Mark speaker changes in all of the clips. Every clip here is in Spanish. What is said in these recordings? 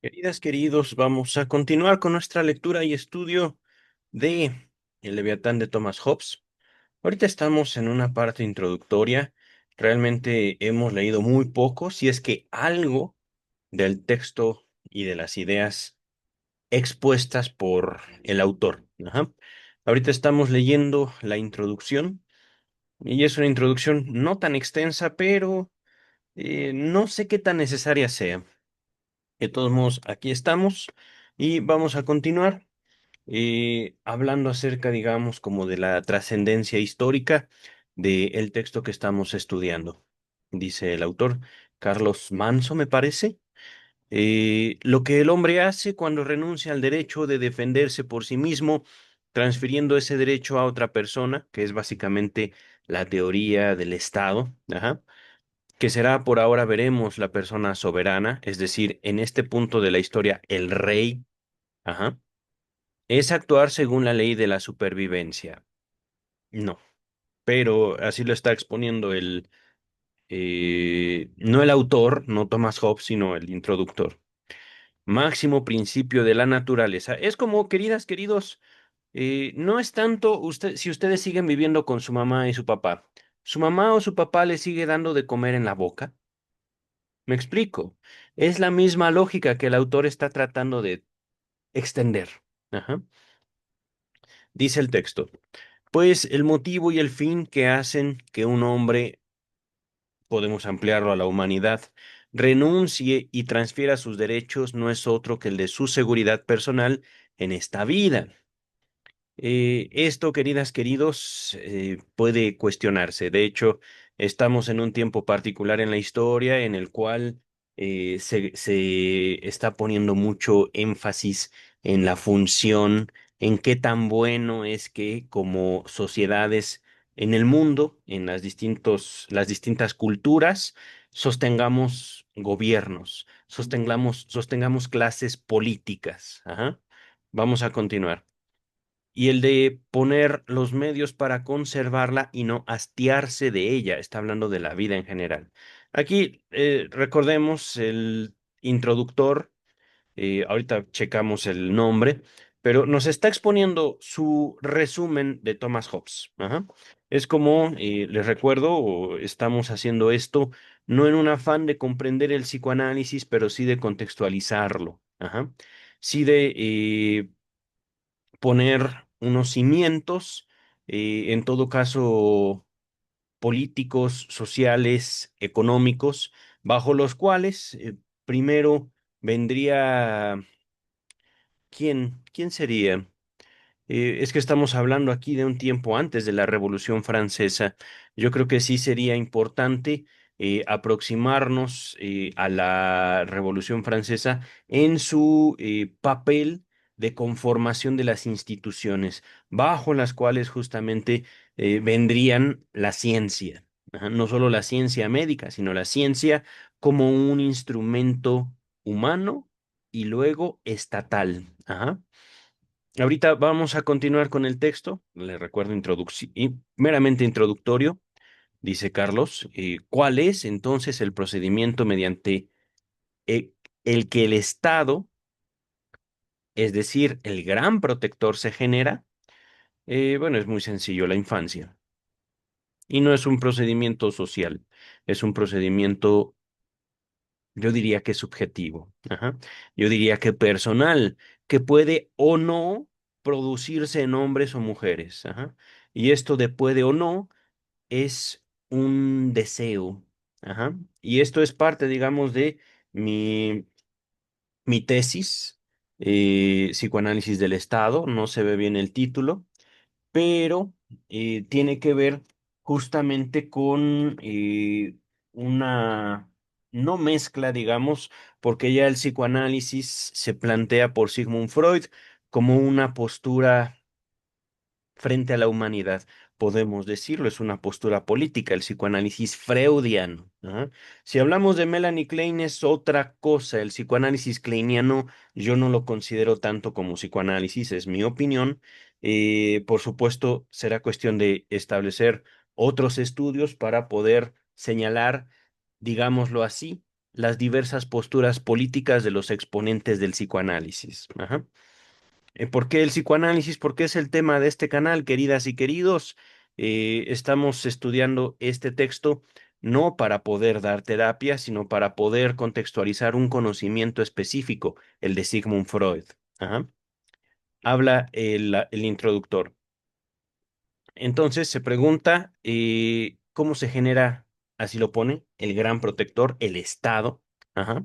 Speaker 1: Queridas, queridos, vamos a continuar con nuestra lectura y estudio de El Leviatán de Thomas Hobbes. Ahorita estamos en una parte introductoria. Realmente hemos leído muy poco, si es que algo del texto y de las ideas expuestas por el autor. Ajá. Ahorita estamos leyendo la introducción y es una introducción no tan extensa, pero no sé qué tan necesaria sea. De todos modos, aquí estamos y vamos a continuar hablando acerca, digamos, como de la trascendencia histórica del texto que estamos estudiando. Dice el autor, Carlos Manso, me parece, lo que el hombre hace cuando renuncia al derecho de defenderse por sí mismo, transfiriendo ese derecho a otra persona, que es básicamente la teoría del Estado, ajá, que será por ahora veremos la persona soberana, es decir, en este punto de la historia, el rey, ajá, es actuar según la ley de la supervivencia. No, pero así lo está exponiendo no el autor, no Thomas Hobbes, sino el introductor. Máximo principio de la naturaleza. Es como, queridas, queridos, no es tanto si ustedes siguen viviendo con su mamá y su papá. ¿Su mamá o su papá le sigue dando de comer en la boca? Me explico. Es la misma lógica que el autor está tratando de extender. Ajá. Dice el texto, pues el motivo y el fin que hacen que un hombre, podemos ampliarlo a la humanidad, renuncie y transfiera sus derechos no es otro que el de su seguridad personal en esta vida. Esto, queridas, queridos, puede cuestionarse. De hecho, estamos en un tiempo particular en la historia en el cual se está poniendo mucho énfasis en la función, en qué tan bueno es que como sociedades en el mundo, en las distintas culturas, sostengamos gobiernos, sostengamos clases políticas. Ajá. Vamos a continuar y el de poner los medios para conservarla y no hastiarse de ella. Está hablando de la vida en general. Aquí recordemos el introductor, ahorita checamos el nombre, pero nos está exponiendo su resumen de Thomas Hobbes. Ajá. Es como, les recuerdo, estamos haciendo esto no en un afán de comprender el psicoanálisis, pero sí de contextualizarlo. Ajá. Sí de poner unos cimientos, en todo caso políticos, sociales, económicos, bajo los cuales primero vendría, ¿quién sería? Es que estamos hablando aquí de un tiempo antes de la Revolución Francesa. Yo creo que sí sería importante aproximarnos a la Revolución Francesa en su papel de conformación de las instituciones, bajo las cuales justamente vendrían la ciencia. Ajá. No solo la ciencia médica, sino la ciencia como un instrumento humano y luego estatal. Ajá. Ahorita vamos a continuar con el texto. Le recuerdo meramente introductorio. Dice Carlos, ¿cuál es entonces el procedimiento mediante eh, el que el Estado, es decir, el gran protector, se genera? Bueno, es muy sencillo, la infancia. Y no es un procedimiento social, es un procedimiento, yo diría que subjetivo. Ajá. Yo diría que personal, que puede o no producirse en hombres o mujeres. Ajá. Y esto de puede o no es un deseo. Ajá. Y esto es parte, digamos, de mi, mi tesis, psicoanálisis del Estado. No se ve bien el título, pero tiene que ver justamente con una no mezcla, digamos, porque ya el psicoanálisis se plantea por Sigmund Freud como una postura frente a la humanidad. Podemos decirlo, es una postura política, el psicoanálisis freudiano. Ajá. Si hablamos de Melanie Klein es otra cosa, el psicoanálisis kleiniano yo no lo considero tanto como psicoanálisis, es mi opinión. Por supuesto, será cuestión de establecer otros estudios para poder señalar, digámoslo así, las diversas posturas políticas de los exponentes del psicoanálisis. Ajá. ¿Por qué el psicoanálisis? Porque es el tema de este canal, queridas y queridos. Estamos estudiando este texto no para poder dar terapia, sino para poder contextualizar un conocimiento específico, el de Sigmund Freud. Ajá. Habla el introductor. Entonces se pregunta cómo se genera, así lo pone, el gran protector, el Estado. Ajá.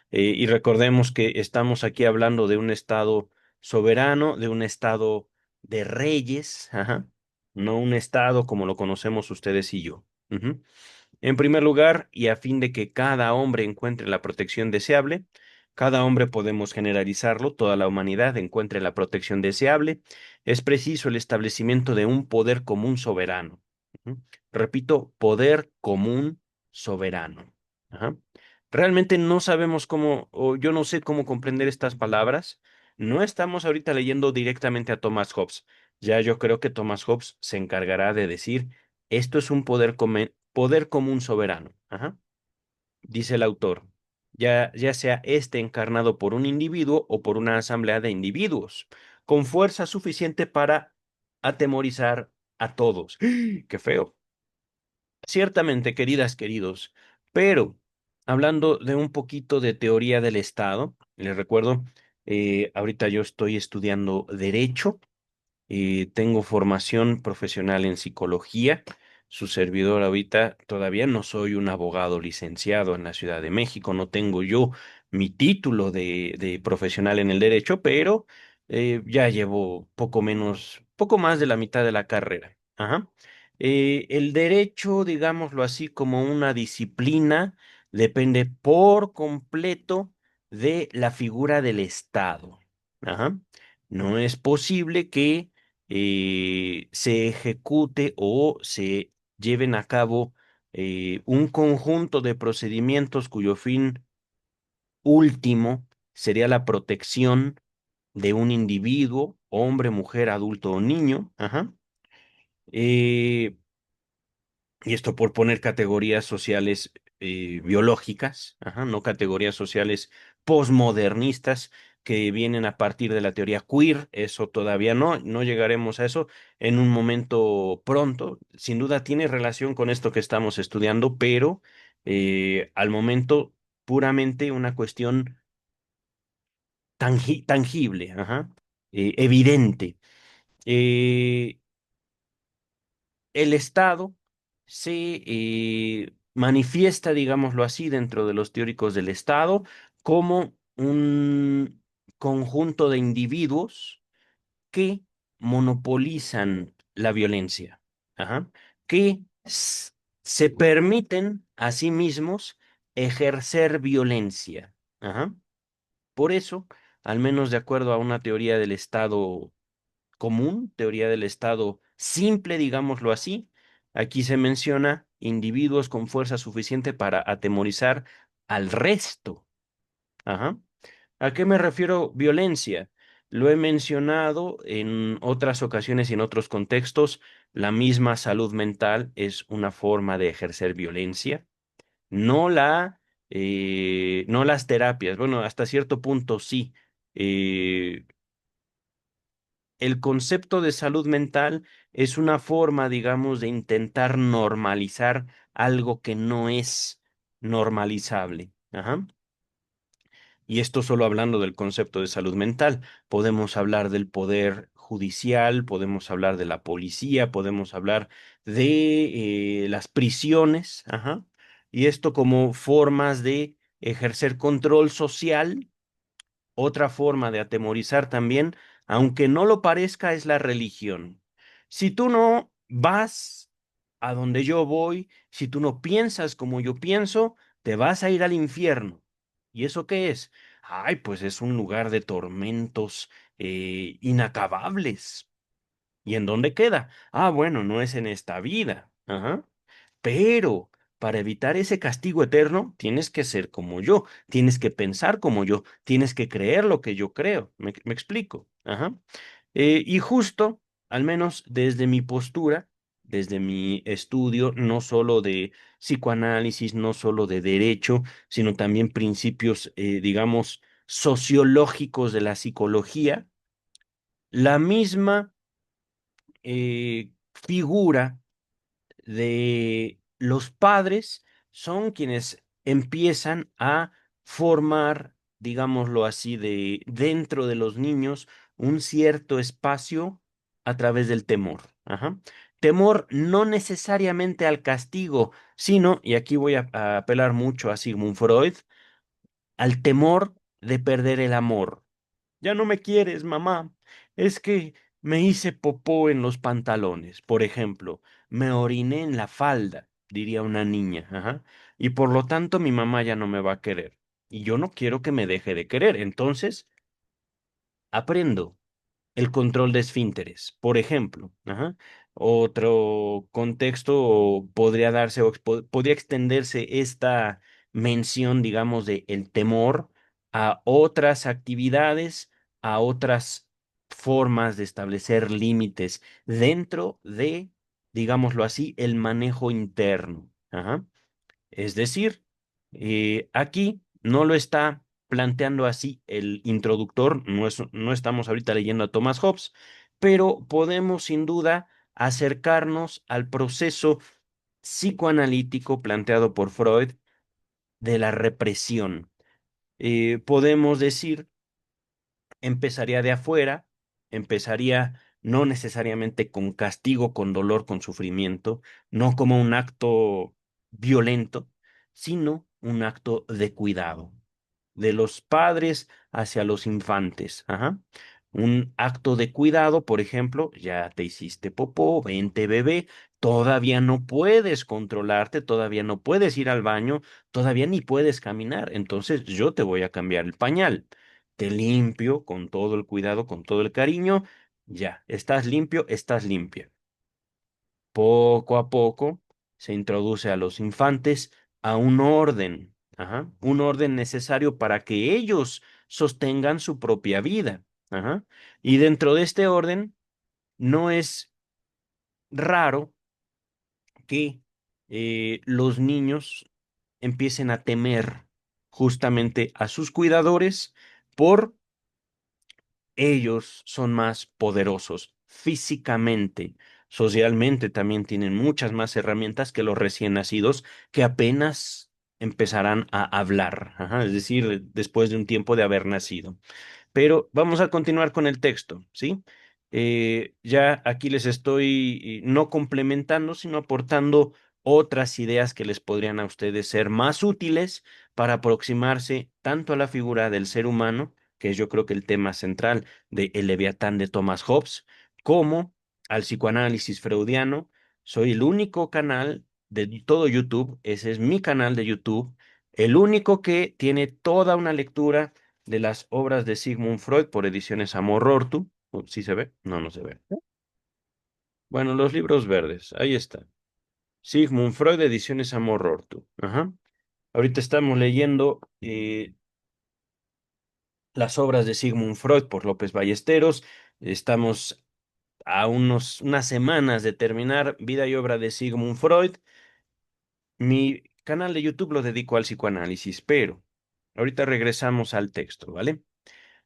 Speaker 1: Y recordemos que estamos aquí hablando de un Estado soberano, de un Estado de reyes, ajá, no un Estado como lo conocemos ustedes y yo. Ujú. En primer lugar, y a fin de que cada hombre encuentre la protección deseable, cada hombre podemos generalizarlo, toda la humanidad encuentre la protección deseable, es preciso el establecimiento de un poder común soberano. Ujú. Repito, poder común soberano. Ajá. Realmente no sabemos cómo, o yo no sé cómo comprender estas palabras. No estamos ahorita leyendo directamente a Thomas Hobbes. Ya yo creo que Thomas Hobbes se encargará de decir esto es un poder común soberano. Ajá. Dice el autor, ya sea este encarnado por un individuo o por una asamblea de individuos, con fuerza suficiente para atemorizar a todos. ¡Qué feo! Ciertamente, queridas, queridos, pero hablando de un poquito de teoría del Estado, les recuerdo, ahorita yo estoy estudiando Derecho. Tengo formación profesional en psicología. Su servidor ahorita todavía no soy un abogado licenciado en la Ciudad de México, no tengo yo mi título de profesional en el derecho, pero ya llevo poco más de la mitad de la carrera. Ajá. El derecho, digámoslo así, como una disciplina, depende por completo de la figura del Estado. Ajá. No es posible que se ejecute o se lleven a cabo un conjunto de procedimientos cuyo fin último sería la protección de un individuo, hombre, mujer, adulto o niño. Ajá. Eh, y esto por poner categorías sociales biológicas, ajá, no categorías sociales posmodernistas que vienen a partir de la teoría queer. Eso todavía no llegaremos a eso en un momento pronto. Sin duda tiene relación con esto que estamos estudiando, pero al momento puramente una cuestión tangible, ajá, evidente. Eh, el Estado se manifiesta, digámoslo así, dentro de los teóricos del Estado como un conjunto de individuos que monopolizan la violencia, ajá, que se permiten a sí mismos ejercer violencia. Ajá. Por eso, al menos de acuerdo a una teoría del Estado común, teoría del Estado simple, digámoslo así. Aquí se menciona individuos con fuerza suficiente para atemorizar al resto. Ajá. ¿A qué me refiero violencia? Lo he mencionado en otras ocasiones y en otros contextos. La misma salud mental es una forma de ejercer violencia. No no las terapias. Bueno, hasta cierto punto sí. Eh, el concepto de salud mental es una forma, digamos, de intentar normalizar algo que no es normalizable. Ajá. Y esto solo hablando del concepto de salud mental. Podemos hablar del poder judicial, podemos hablar de la policía, podemos hablar de las prisiones. Ajá. Y esto como formas de ejercer control social. Otra forma de atemorizar también, aunque no lo parezca, es la religión. Si tú no vas a donde yo voy, si tú no piensas como yo pienso, te vas a ir al infierno. ¿Y eso qué es? Ay, pues es un lugar de tormentos inacabables. ¿Y en dónde queda? Ah, bueno, no es en esta vida. Ajá. Pero para evitar ese castigo eterno, tienes que ser como yo, tienes que pensar como yo, tienes que creer lo que yo creo. Me explico. Ajá. Y justo, al menos desde mi postura, desde mi estudio, no solo de psicoanálisis, no solo de derecho, sino también principios, digamos, sociológicos de la psicología, la misma figura de los padres son quienes empiezan a formar, digámoslo así, de dentro de los niños un cierto espacio a través del temor. Ajá. Temor no necesariamente al castigo, sino, y aquí voy a apelar mucho a Sigmund Freud, al temor de perder el amor. Ya no me quieres, mamá. Es que me hice popó en los pantalones, por ejemplo. Me oriné en la falda, diría una niña. Ajá. Y por lo tanto mi mamá ya no me va a querer. Y yo no quiero que me deje de querer. Entonces, aprendo el control de esfínteres, por ejemplo. Ajá. Otro contexto podría darse o podría extenderse esta mención, digamos, de el temor a otras actividades, a otras formas de establecer límites dentro de, digámoslo así, el manejo interno. Ajá. Es decir, aquí no lo está planteando así el introductor, no estamos ahorita leyendo a Thomas Hobbes, pero podemos sin duda acercarnos al proceso psicoanalítico planteado por Freud de la represión. Podemos decir empezaría de afuera, empezaría no necesariamente con castigo, con dolor, con sufrimiento, no como un acto violento, sino un acto de cuidado, de los padres hacia los infantes. Ajá. Un acto de cuidado, por ejemplo, ya te hiciste popó, vente bebé, todavía no puedes controlarte, todavía no puedes ir al baño, todavía ni puedes caminar, entonces yo te voy a cambiar el pañal. Te limpio con todo el cuidado, con todo el cariño, ya, estás limpio, estás limpia. Poco a poco se introduce a los infantes a un orden, ajá, un orden necesario para que ellos sostengan su propia vida. Ajá. Y dentro de este orden no es raro que los niños empiecen a temer justamente a sus cuidadores por ellos son más poderosos físicamente, socialmente también tienen muchas más herramientas que los recién nacidos que apenas empezarán a hablar, ajá, es decir, después de un tiempo de haber nacido. Pero vamos a continuar con el texto, ¿sí? Ya aquí les estoy no complementando, sino aportando otras ideas que les podrían a ustedes ser más útiles para aproximarse tanto a la figura del ser humano, que es yo creo que el tema central de El Leviatán de Thomas Hobbes, como al psicoanálisis freudiano. Soy el único canal de todo YouTube, ese es mi canal de YouTube, el único que tiene toda una lectura de las obras de Sigmund Freud por ediciones Amor-Ortu. ¿Sí se ve? No, no se ve. Bueno, los libros verdes, ahí está. Sigmund Freud, ediciones Amor-Ortu. Ajá. Ahorita estamos leyendo las obras de Sigmund Freud por López Ballesteros. Estamos a unas semanas de terminar Vida y obra de Sigmund Freud. Mi canal de YouTube lo dedico al psicoanálisis, pero ahorita regresamos al texto, ¿vale?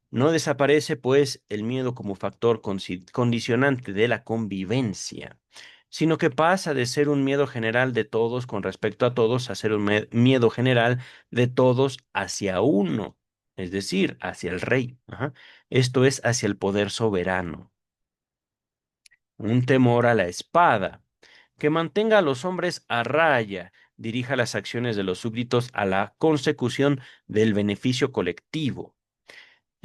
Speaker 1: No desaparece, pues, el miedo como factor condicionante de la convivencia, sino que pasa de ser un miedo general de todos con respecto a todos a ser un miedo general de todos hacia uno, es decir, hacia el rey. Ajá. Esto es hacia el poder soberano. Un temor a la espada, que mantenga a los hombres a raya, dirija las acciones de los súbditos a la consecución del beneficio colectivo.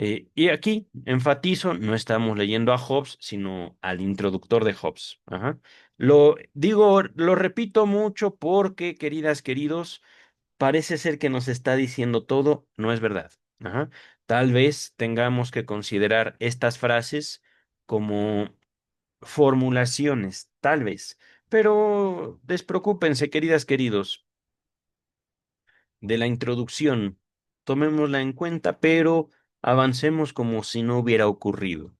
Speaker 1: Y aquí enfatizo, no estamos leyendo a Hobbes, sino al introductor de Hobbes. Ajá. Lo digo, lo repito mucho porque, queridas, queridos, parece ser que nos está diciendo todo, no es verdad. Ajá. Tal vez tengamos que considerar estas frases como formulaciones, tal vez. Pero despreocúpense, queridas, queridos, de la introducción. Tomémosla en cuenta, pero avancemos como si no hubiera ocurrido.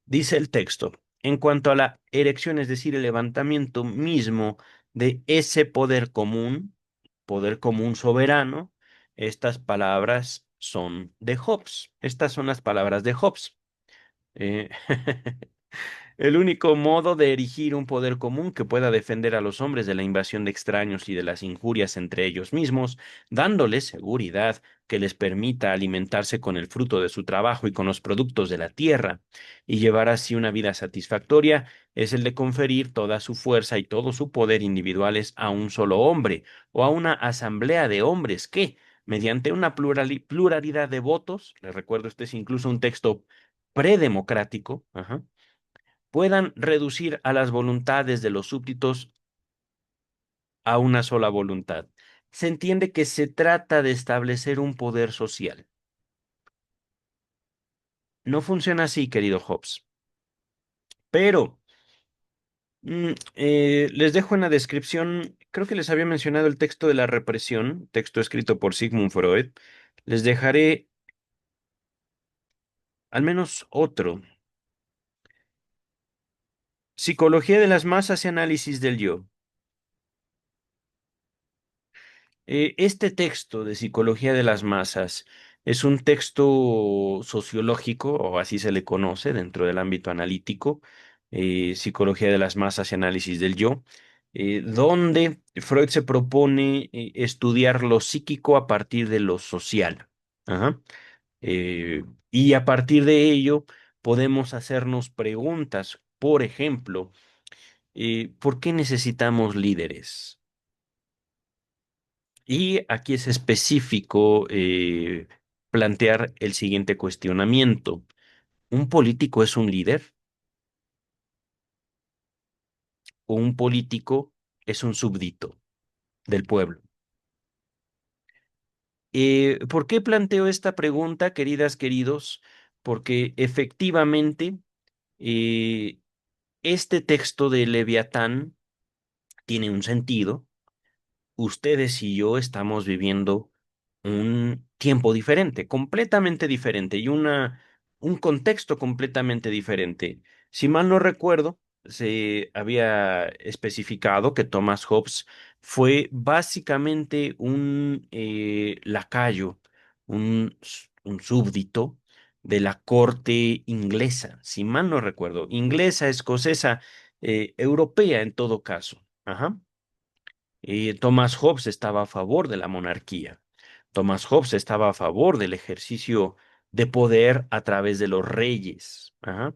Speaker 1: Dice el texto, En cuanto a la erección, es decir, el levantamiento mismo de ese poder común soberano, estas palabras son de Hobbes. Estas son las palabras de Hobbes. Eh, El único modo de erigir un poder común que pueda defender a los hombres de la invasión de extraños y de las injurias entre ellos mismos, dándoles seguridad que les permita alimentarse con el fruto de su trabajo y con los productos de la tierra, y llevar así una vida satisfactoria, es el de conferir toda su fuerza y todo su poder individuales a un solo hombre o a una asamblea de hombres que, mediante una pluralidad de votos, les recuerdo, este es incluso un texto predemocrático, puedan reducir a las voluntades de los súbditos a una sola voluntad. Se entiende que se trata de establecer un poder social. No funciona así, querido Hobbes, pero les dejo en la descripción, creo que les había mencionado el texto de la represión, texto escrito por Sigmund Freud. Les dejaré al menos otro. Psicología de las masas y análisis del yo. Este texto de Psicología de las Masas es un texto sociológico, o así se le conoce dentro del ámbito analítico, Psicología de las Masas y Análisis del Yo, donde Freud se propone estudiar lo psíquico a partir de lo social. Ajá. Y a partir de ello podemos hacernos preguntas. Por ejemplo, ¿por qué necesitamos líderes? Y aquí es específico plantear el siguiente cuestionamiento. ¿Un político es un líder o un político es un súbdito del pueblo? ¿Por qué planteo esta pregunta, queridas, queridos? Porque efectivamente eh, este texto de Leviatán tiene un sentido. Ustedes y yo estamos viviendo un tiempo diferente, completamente diferente y un contexto completamente diferente. Si mal no recuerdo, se había especificado que Thomas Hobbes fue básicamente un lacayo, un súbdito de la corte inglesa, si mal no recuerdo, inglesa, escocesa, europea en todo caso. Ajá. Thomas Hobbes estaba a favor de la monarquía. Thomas Hobbes estaba a favor del ejercicio de poder a través de los reyes. Ajá.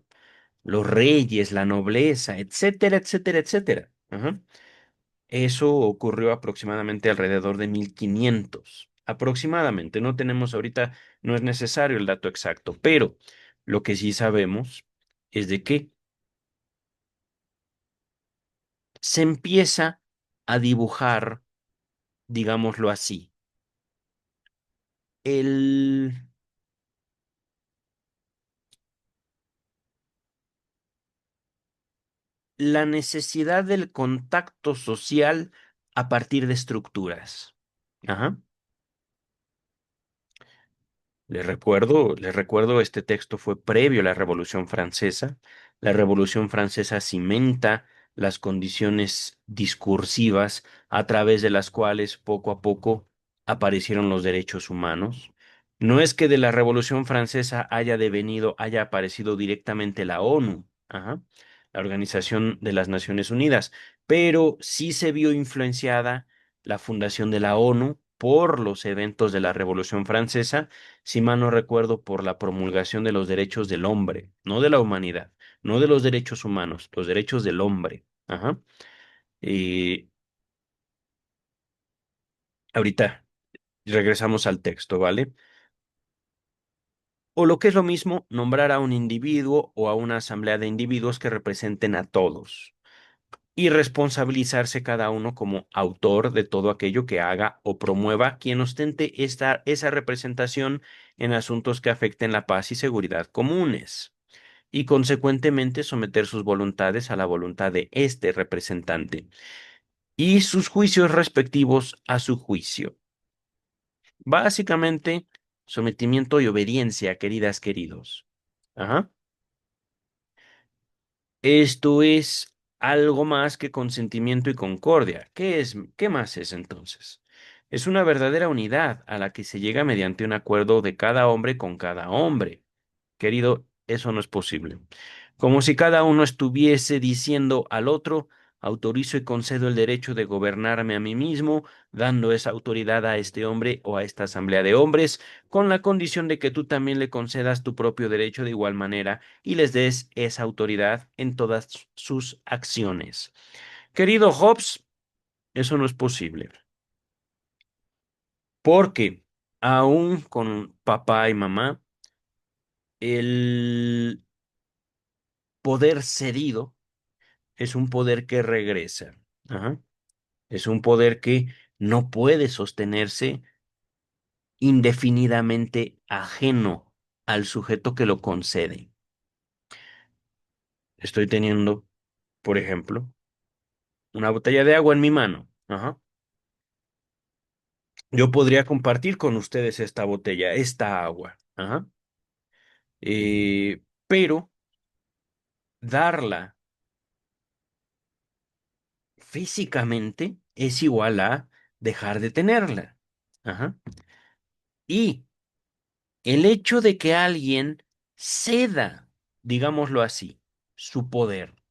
Speaker 1: Los reyes, la nobleza, etcétera, etcétera, etcétera. Ajá. Eso ocurrió aproximadamente alrededor de 1500. Aproximadamente. No tenemos ahorita, no es necesario el dato exacto, pero lo que sí sabemos es de que se empieza a dibujar, digámoslo así, el la necesidad del contacto social a partir de estructuras. Ajá. Les recuerdo, este texto fue previo a la Revolución Francesa. La Revolución Francesa cimenta las condiciones discursivas a través de las cuales poco a poco aparecieron los derechos humanos. No es que de la Revolución Francesa haya devenido, haya aparecido directamente la ONU, ajá, la Organización de las Naciones Unidas, pero sí se vio influenciada la fundación de la ONU por los eventos de la Revolución Francesa, si mal no recuerdo, por la promulgación de los derechos del hombre, no de la humanidad, no de los derechos humanos, los derechos del hombre. Ajá. Y ahorita regresamos al texto, ¿vale? O lo que es lo mismo, nombrar a un individuo o a una asamblea de individuos que representen a todos y responsabilizarse cada uno como autor de todo aquello que haga o promueva quien ostente esa representación en asuntos que afecten la paz y seguridad comunes, y consecuentemente someter sus voluntades a la voluntad de este representante y sus juicios respectivos a su juicio. Básicamente, sometimiento y obediencia, queridas, queridos. Ajá. Esto es algo más que consentimiento y concordia. ¿Qué es? ¿Qué más es entonces? Es una verdadera unidad a la que se llega mediante un acuerdo de cada hombre con cada hombre. Querido, eso no es posible. Como si cada uno estuviese diciendo al otro, autorizo y concedo el derecho de gobernarme a mí mismo, dando esa autoridad a este hombre o a esta asamblea de hombres, con la condición de que tú también le concedas tu propio derecho de igual manera y les des esa autoridad en todas sus acciones. Querido Hobbes, eso no es posible, porque aún con papá y mamá, el poder cedido es un poder que regresa. Ajá. Es un poder que no puede sostenerse indefinidamente ajeno al sujeto que lo concede. Estoy teniendo, por ejemplo, una botella de agua en mi mano. Ajá. Yo podría compartir con ustedes esta botella, esta agua. Ajá. Pero darla físicamente es igual a dejar de tenerla. Ajá. Y el hecho de que alguien ceda, digámoslo así, su poder,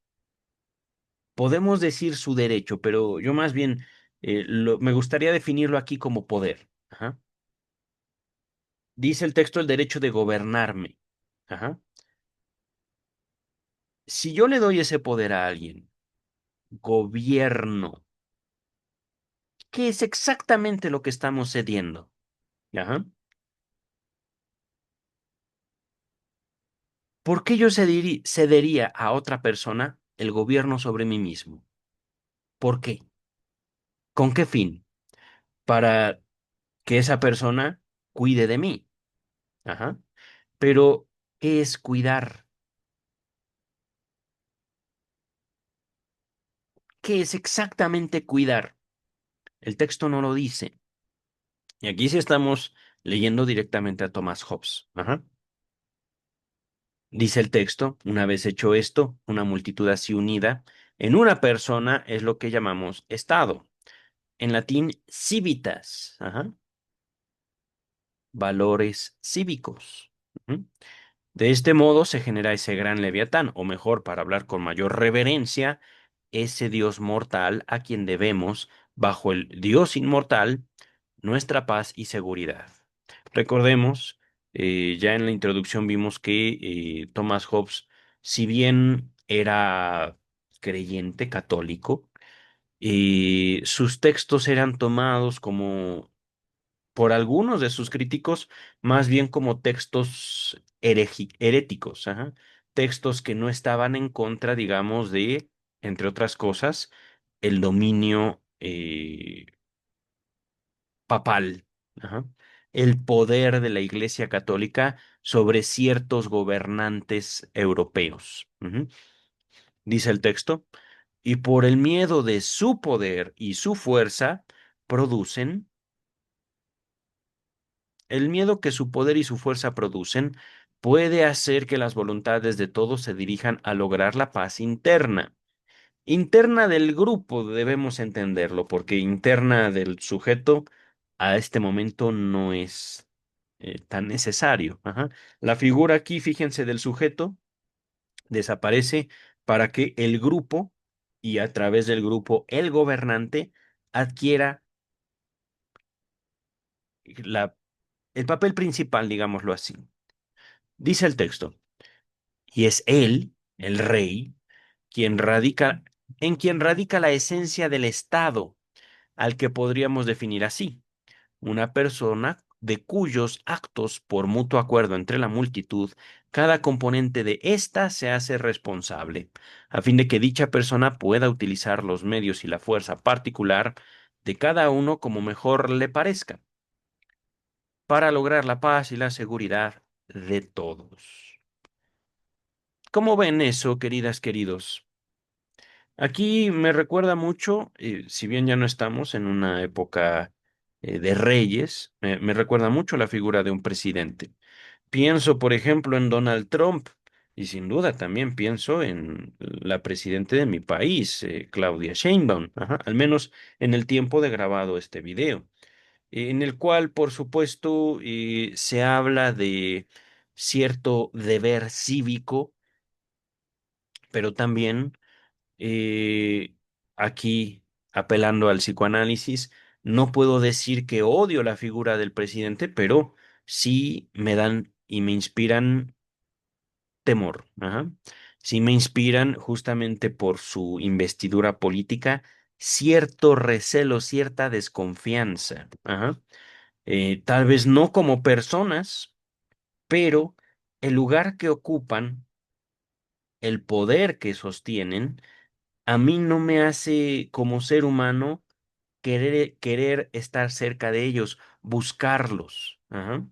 Speaker 1: podemos decir su derecho, pero yo más bien me gustaría definirlo aquí como poder. Ajá. Dice el texto el derecho de gobernarme. Ajá. Si yo le doy ese poder a alguien, gobierno, ¿qué es exactamente lo que estamos cediendo? Ajá. ¿Por qué yo cedería a otra persona el gobierno sobre mí mismo? ¿Por qué? ¿Con qué fin? Para que esa persona cuide de mí. Ajá. Pero, ¿qué es cuidar? ¿Qué es exactamente cuidar? El texto no lo dice. Y aquí sí estamos leyendo directamente a Thomas Hobbes. Ajá. Dice el texto, una vez hecho esto, una multitud así unida en una persona es lo que llamamos Estado. En latín, civitas. Ajá. Valores cívicos. Ujú. De este modo se genera ese gran leviatán, o mejor, para hablar con mayor reverencia, ese Dios mortal a quien debemos, bajo el Dios inmortal, nuestra paz y seguridad. Recordemos, ya en la introducción vimos que Thomas Hobbes, si bien era creyente católico, sus textos eran tomados como por algunos de sus críticos, más bien como textos heréticos, ajá. Textos que no estaban en contra, digamos, de, entre otras cosas, el dominio papal, ajá, el poder de la Iglesia Católica sobre ciertos gobernantes europeos. Ujú. Dice el texto, y por el miedo de su poder y su fuerza, producen el miedo que su poder y su fuerza producen puede hacer que las voluntades de todos se dirijan a lograr la paz interna. Interna del grupo debemos entenderlo, porque interna del sujeto a este momento no es tan necesario. Ajá. La figura aquí, fíjense, del sujeto desaparece para que el grupo y a través del grupo el gobernante adquiera la, el papel principal, digámoslo así. Dice el texto. Y es él, el rey, quien radica, en quien radica la esencia del Estado, al que podríamos definir así, una persona de cuyos actos, por mutuo acuerdo entre la multitud, cada componente de ésta se hace responsable, a fin de que dicha persona pueda utilizar los medios y la fuerza particular de cada uno como mejor le parezca, para lograr la paz y la seguridad de todos. ¿Cómo ven eso, queridas, queridos? Aquí me recuerda mucho, si bien ya no estamos en una época de reyes, me recuerda mucho la figura de un presidente. Pienso, por ejemplo, en Donald Trump. Y sin duda también pienso en la presidenta de mi país, Claudia Sheinbaum, ajá, al menos en el tiempo de grabado este video, en el cual, por supuesto, se habla de cierto deber cívico, pero también aquí, apelando al psicoanálisis, no puedo decir que odio la figura del presidente, pero sí me dan y me inspiran temor. Ajá. Sí me inspiran justamente por su investidura política cierto recelo, cierta desconfianza. Ajá. Tal vez no como personas, pero el lugar que ocupan, el poder que sostienen, a mí no me hace como ser humano querer estar cerca de ellos, buscarlos. Ajá.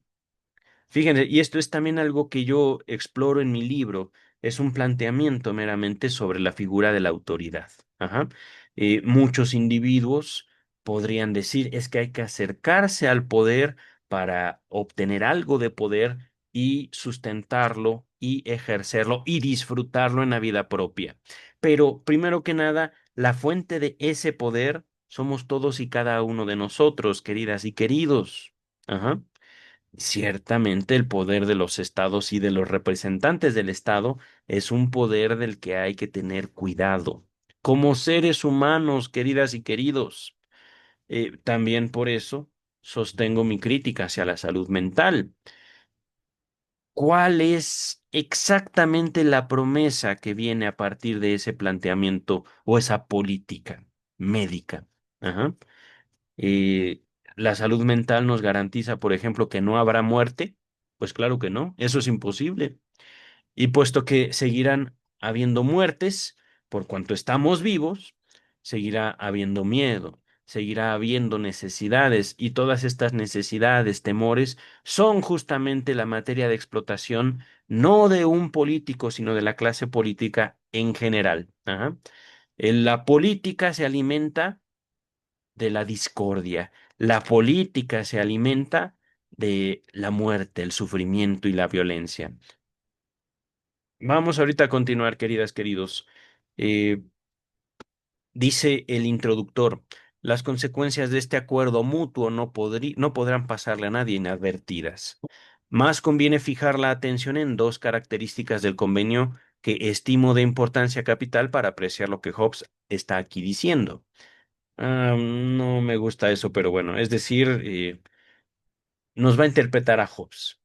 Speaker 1: Fíjense, y esto es también algo que yo exploro en mi libro, es un planteamiento meramente sobre la figura de la autoridad. Ajá. Muchos individuos podrían decir es que hay que acercarse al poder para obtener algo de poder y sustentarlo y ejercerlo y disfrutarlo en la vida propia. Pero primero que nada, la fuente de ese poder somos todos y cada uno de nosotros, queridas y queridos. Ajá. Ciertamente el poder de los estados y de los representantes del estado es un poder del que hay que tener cuidado. Como seres humanos, queridas y queridos, también por eso sostengo mi crítica hacia la salud mental. ¿Cuál es exactamente la promesa que viene a partir de ese planteamiento o esa política médica? Ajá. eh, ¿La salud mental nos garantiza, por ejemplo, que no habrá muerte? Pues claro que no, eso es imposible. Y puesto que seguirán habiendo muertes, por cuanto estamos vivos, seguirá habiendo miedo, seguirá habiendo necesidades, y todas estas necesidades, temores, son justamente la materia de explotación, no de un político, sino de la clase política en general. Ajá. La política se alimenta de la discordia. La política se alimenta de la muerte, el sufrimiento y la violencia. Vamos ahorita a continuar, queridas, queridos. Eh, Dice el introductor, las consecuencias de este acuerdo mutuo no podrán pasarle a nadie inadvertidas. Más conviene fijar la atención en dos características del convenio que estimo de importancia capital para apreciar lo que Hobbes está aquí diciendo. No me gusta eso, pero bueno, es decir, nos va a interpretar a Hobbes.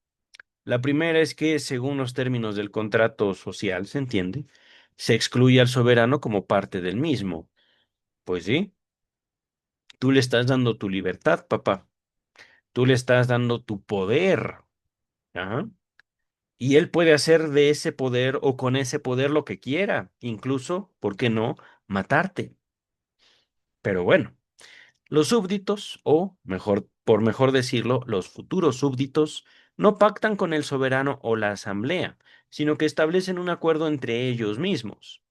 Speaker 1: La primera es que, según los términos del contrato social, se entiende, se excluye al soberano como parte del mismo. Pues sí, tú le estás dando tu libertad, papá. Tú le estás dando tu poder. Ajá. Y él puede hacer de ese poder o con ese poder lo que quiera, incluso, ¿por qué no?, matarte. Pero bueno. Los súbditos, o mejor, por mejor decirlo, los futuros súbditos, no pactan con el soberano o la asamblea, sino que establecen un acuerdo entre ellos mismos.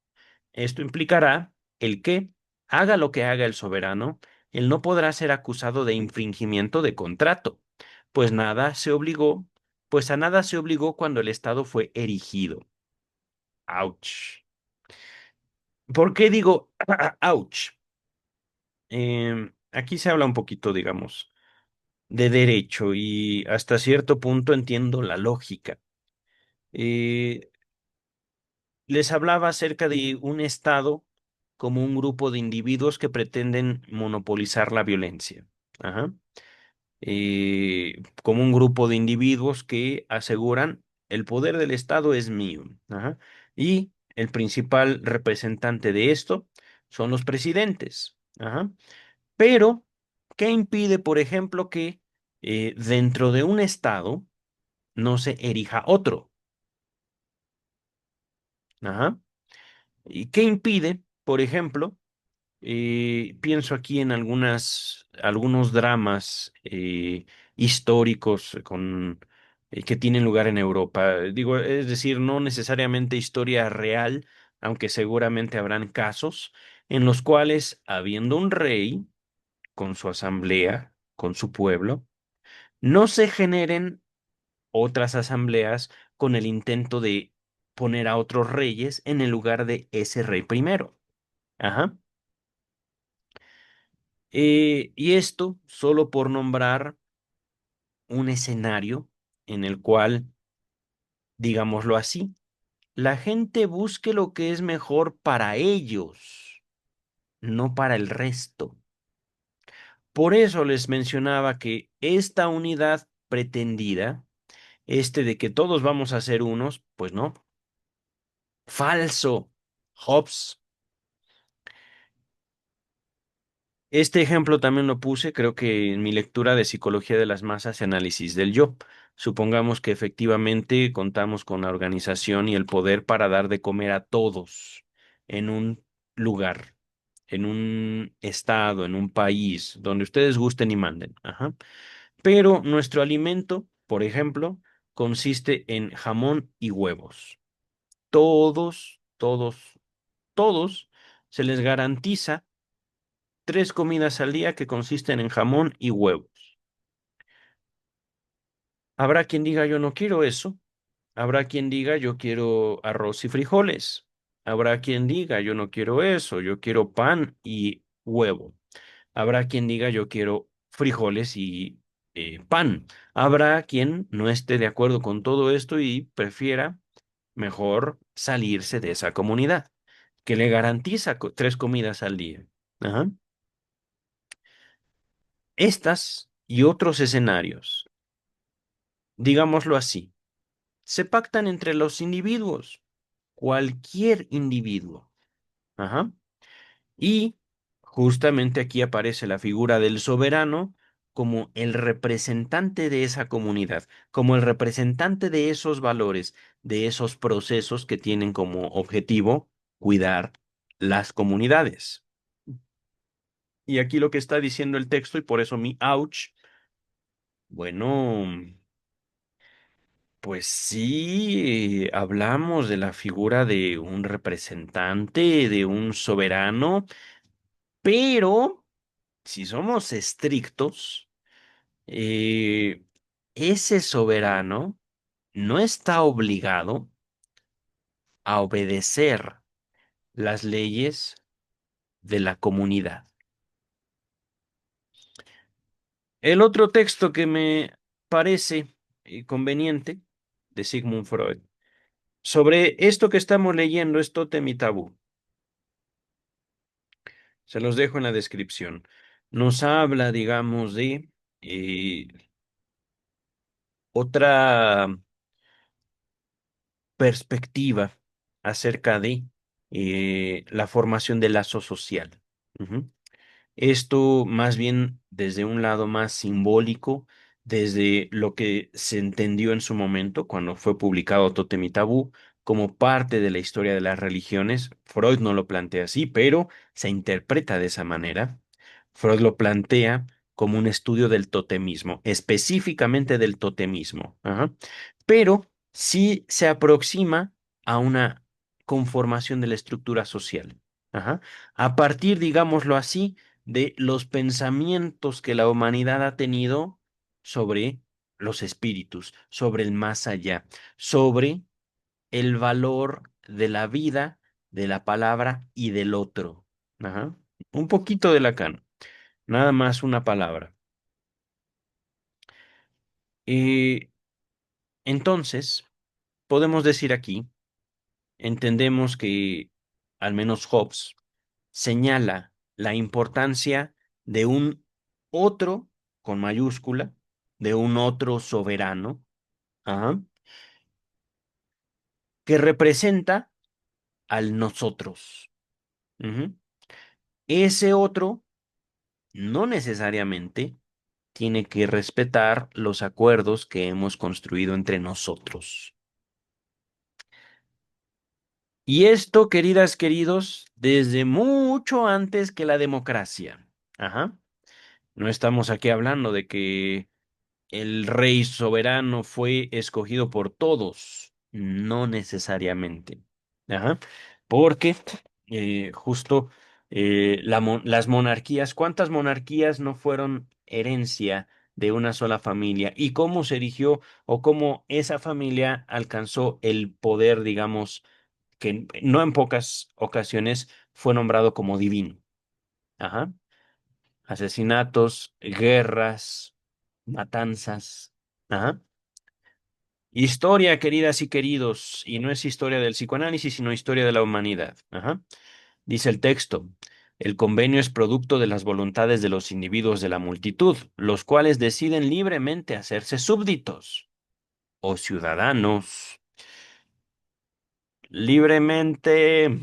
Speaker 1: Esto implicará el que, haga lo que haga el soberano, él no podrá ser acusado de infringimiento de contrato, pues nada se obligó, pues a nada se obligó cuando el Estado fue erigido. Ouch. ¿Por qué digo ouch? Aquí se habla un poquito, digamos, de derecho y hasta cierto punto entiendo la lógica. Eh, Les hablaba acerca de un Estado como un grupo de individuos que pretenden monopolizar la violencia. Ajá. Como un grupo de individuos que aseguran el poder del Estado es mío. Ajá. Y el principal representante de esto son los presidentes. Ajá. Pero, ¿qué impide, por ejemplo, que dentro de un Estado no se erija otro? Ajá. ¿Y qué impide, por ejemplo, pienso aquí en algunos dramas históricos que tienen lugar en Europa? Digo, es decir, no necesariamente historia real, aunque seguramente habrán casos en los cuales, habiendo un rey con su asamblea, con su pueblo, no se generen otras asambleas con el intento de poner a otros reyes en el lugar de ese rey primero. Ajá. Y esto solo por nombrar un escenario en el cual, digámoslo así, la gente busque lo que es mejor para ellos, no para el resto. Por eso les mencionaba que esta unidad pretendida, de que todos vamos a ser unos, pues no, falso. Hobbes. Este ejemplo también lo puse, creo que en mi lectura de Psicología de las Masas y Análisis del Yo. Supongamos que efectivamente contamos con la organización y el poder para dar de comer a todos en un lugar, en un estado, en un país, donde ustedes gusten y manden. Ajá. Pero nuestro alimento, por ejemplo, consiste en jamón y huevos. Todos se les garantiza 3 comidas al día que consisten en jamón y huevos. Habrá quien diga yo no quiero eso. Habrá quien diga yo quiero arroz y frijoles. Habrá quien diga yo no quiero eso, yo quiero pan y huevo. Habrá quien diga yo quiero frijoles y pan. Habrá quien no esté de acuerdo con todo esto y prefiera mejor salirse de esa comunidad, que le garantiza 3 comidas al día. Ajá. Estas y otros escenarios, digámoslo así, se pactan entre los individuos, cualquier individuo. Ajá. Y justamente aquí aparece la figura del soberano como el representante de esa comunidad, como el representante de esos valores, de esos procesos que tienen como objetivo cuidar las comunidades. Y aquí lo que está diciendo el texto, y por eso mi ouch, bueno, pues sí, hablamos de la figura de un representante, de un soberano, pero si somos estrictos, eh, ese soberano no está obligado a obedecer las leyes de la comunidad. El otro texto que me parece conveniente de Sigmund Freud sobre esto que estamos leyendo es Tótem y Tabú. Se los dejo en la descripción. Nos habla, digamos, de eh, otra perspectiva acerca de la formación del lazo social. Ujú. Esto más bien desde un lado más simbólico, desde lo que se entendió en su momento cuando fue publicado Tótem y Tabú, como parte de la historia de las religiones. Freud no lo plantea así, pero se interpreta de esa manera. Freud lo plantea como un estudio del totemismo, específicamente del totemismo. Ajá. Pero sí se aproxima a una conformación de la estructura social. Ajá. A partir, digámoslo así, de los pensamientos que la humanidad ha tenido sobre los espíritus, sobre el más allá, sobre el valor de la vida, de la palabra y del otro. Ajá. Un poquito de Lacan, nada más una palabra. Eh, entonces, podemos decir aquí, entendemos que al menos Hobbes señala la importancia de un otro con mayúscula, de un otro soberano, ajá, que representa al nosotros. Ujú. Ese otro no necesariamente tiene que respetar los acuerdos que hemos construido entre nosotros. Y esto, queridas, queridos, desde mucho antes que la democracia. Ajá. No estamos aquí hablando de que el rey soberano fue escogido por todos, no necesariamente. Ajá. Porque justo las monarquías, ¿cuántas monarquías no fueron herencia de una sola familia y cómo se erigió o cómo esa familia alcanzó el poder, digamos, que no en pocas ocasiones fue nombrado como divino. Ajá. Asesinatos, guerras, matanzas. Ajá. Historia, queridas y queridos, y no es historia del psicoanálisis, sino historia de la humanidad. Ajá. Dice el texto, el convenio es producto de las voluntades de los individuos de la multitud, los cuales deciden libremente hacerse súbditos o ciudadanos. Libremente.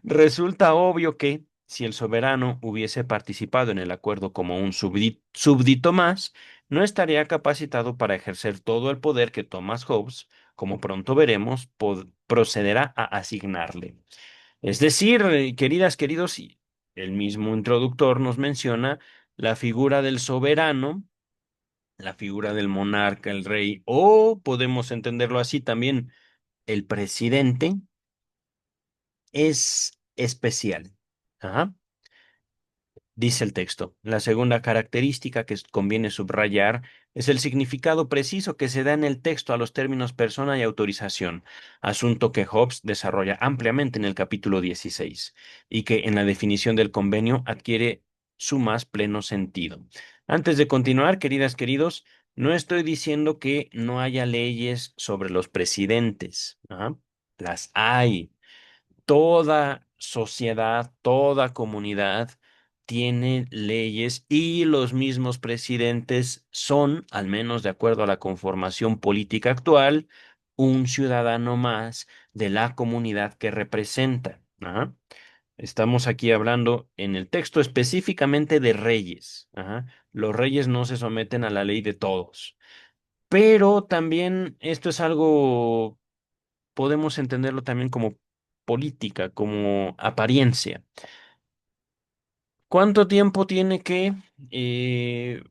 Speaker 1: Resulta obvio que si el soberano hubiese participado en el acuerdo como un súbdito más, no estaría capacitado para ejercer todo el poder que Thomas Hobbes, como pronto veremos, procederá a asignarle. Es decir, queridas, queridos, y el mismo introductor nos menciona la figura del soberano, la figura del monarca, el rey, o podemos entenderlo así también, el presidente es especial. Ajá. Dice el texto. La segunda característica que conviene subrayar es el significado preciso que se da en el texto a los términos persona y autorización, asunto que Hobbes desarrolla ampliamente en el capítulo 16 y que en la definición del convenio adquiere su más pleno sentido. Antes de continuar, queridas, queridos, no estoy diciendo que no haya leyes sobre los presidentes. Ajá. Las hay. Toda sociedad, toda comunidad tiene leyes y los mismos presidentes son, al menos de acuerdo a la conformación política actual, un ciudadano más de la comunidad que representa. Ajá. Estamos aquí hablando en el texto específicamente de reyes. Ajá. Los reyes no se someten a la ley de todos. Pero también esto es algo podemos entenderlo también como política, como apariencia. ¿Cuánto tiempo tiene que eh,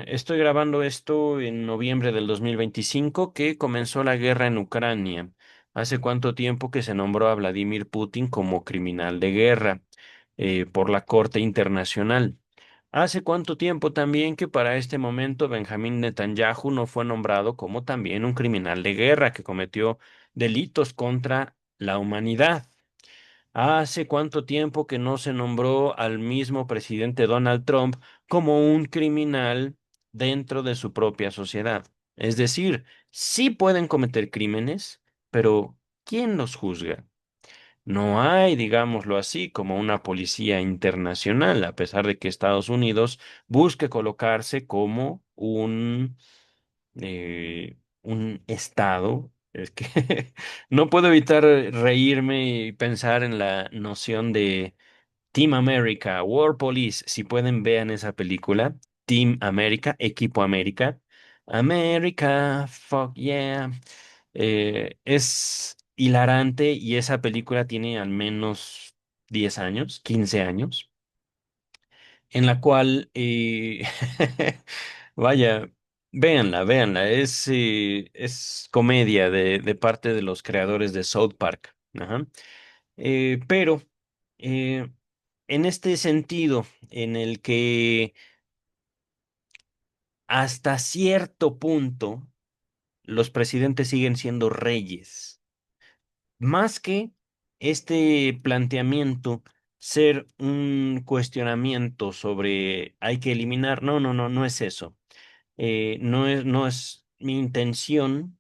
Speaker 1: estoy grabando esto en noviembre del 2025, que comenzó la guerra en Ucrania? ¿Hace cuánto tiempo que se nombró a Vladimir Putin como criminal de guerra por la Corte Internacional? ¿Hace cuánto tiempo también que para este momento Benjamín Netanyahu no fue nombrado como también un criminal de guerra que cometió delitos contra la humanidad? ¿Hace cuánto tiempo que no se nombró al mismo presidente Donald Trump como un criminal dentro de su propia sociedad? Es decir, sí pueden cometer crímenes, pero ¿quién los juzga? No hay, digámoslo así, como una policía internacional, a pesar de que Estados Unidos busque colocarse como un estado. Es que no puedo evitar reírme y pensar en la noción de Team America, War Police. Si pueden, vean esa película. Team America, Equipo América. America, fuck yeah. Es hilarante y esa película tiene al menos 10 años, 15 años, en la cual, vaya, véanla, véanla, es comedia de parte de los creadores de South Park. Ajá. Pero eh, en este sentido, en el que hasta cierto punto los presidentes siguen siendo reyes. Más que este planteamiento ser un cuestionamiento sobre hay que eliminar, no, no, no, no es eso. No es mi intención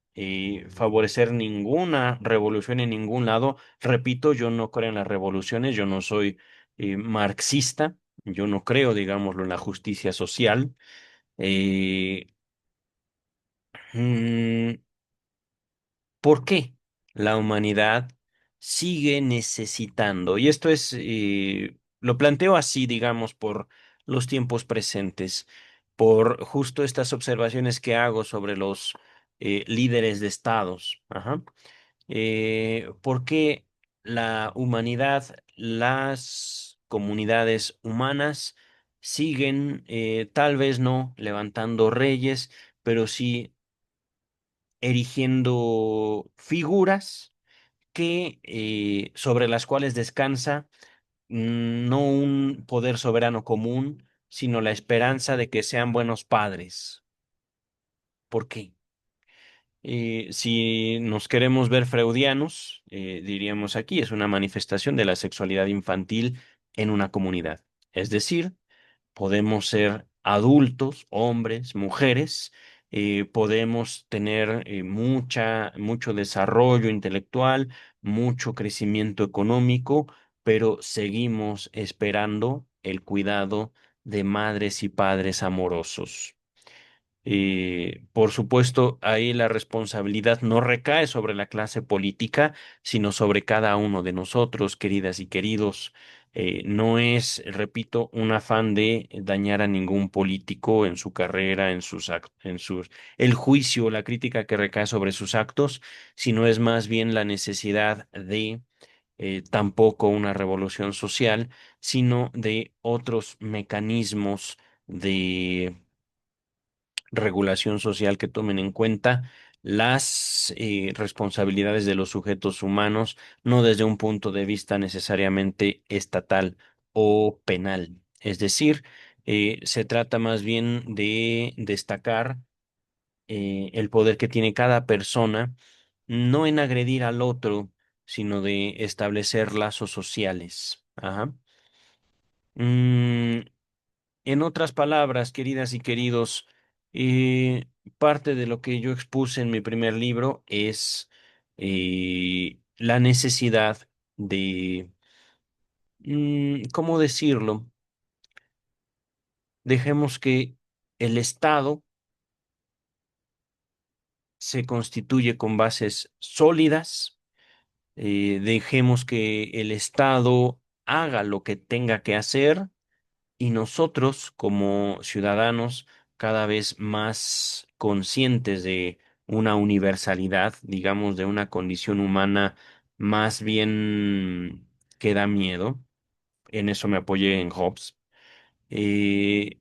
Speaker 1: favorecer ninguna revolución en ningún lado. Repito, yo no creo en las revoluciones, yo no soy marxista, yo no creo, digámoslo, en la justicia social. Eh, mm, ¿Por qué la humanidad sigue necesitando? Y esto lo planteo así, digamos, por los tiempos presentes, por justo estas observaciones que hago sobre los líderes de estados. Ajá. ¿Por qué la humanidad, las comunidades humanas siguen, tal vez no levantando reyes, pero sí erigiendo figuras sobre las cuales descansa no un poder soberano común, sino la esperanza de que sean buenos padres. ¿Por qué? Si nos queremos ver freudianos, diríamos aquí, es una manifestación de la sexualidad infantil en una comunidad. Es decir, podemos ser adultos, hombres, mujeres, podemos tener mucho desarrollo intelectual, mucho crecimiento económico, pero seguimos esperando el cuidado de madres y padres amorosos. Por supuesto, ahí la responsabilidad no recae sobre la clase política, sino sobre cada uno de nosotros, queridas y queridos. No es, repito, un afán de dañar a ningún político en su carrera, el juicio, la crítica que recae sobre sus actos, sino es más bien la necesidad de tampoco una revolución social, sino de otros mecanismos de regulación social que tomen en cuenta las responsabilidades de los sujetos humanos, no desde un punto de vista necesariamente estatal o penal. Es decir, se trata más bien de destacar el poder que tiene cada persona, no en agredir al otro, sino de establecer lazos sociales. Ajá. Mm, en otras palabras, queridas y queridos, eh, parte de lo que yo expuse en mi primer libro es la necesidad de, ¿cómo decirlo? Dejemos que el Estado se constituye con bases sólidas, dejemos que el Estado haga lo que tenga que hacer y nosotros, como ciudadanos, cada vez más conscientes de una universalidad, digamos, de una condición humana más bien que da miedo, en eso me apoyé en Hobbes, eh,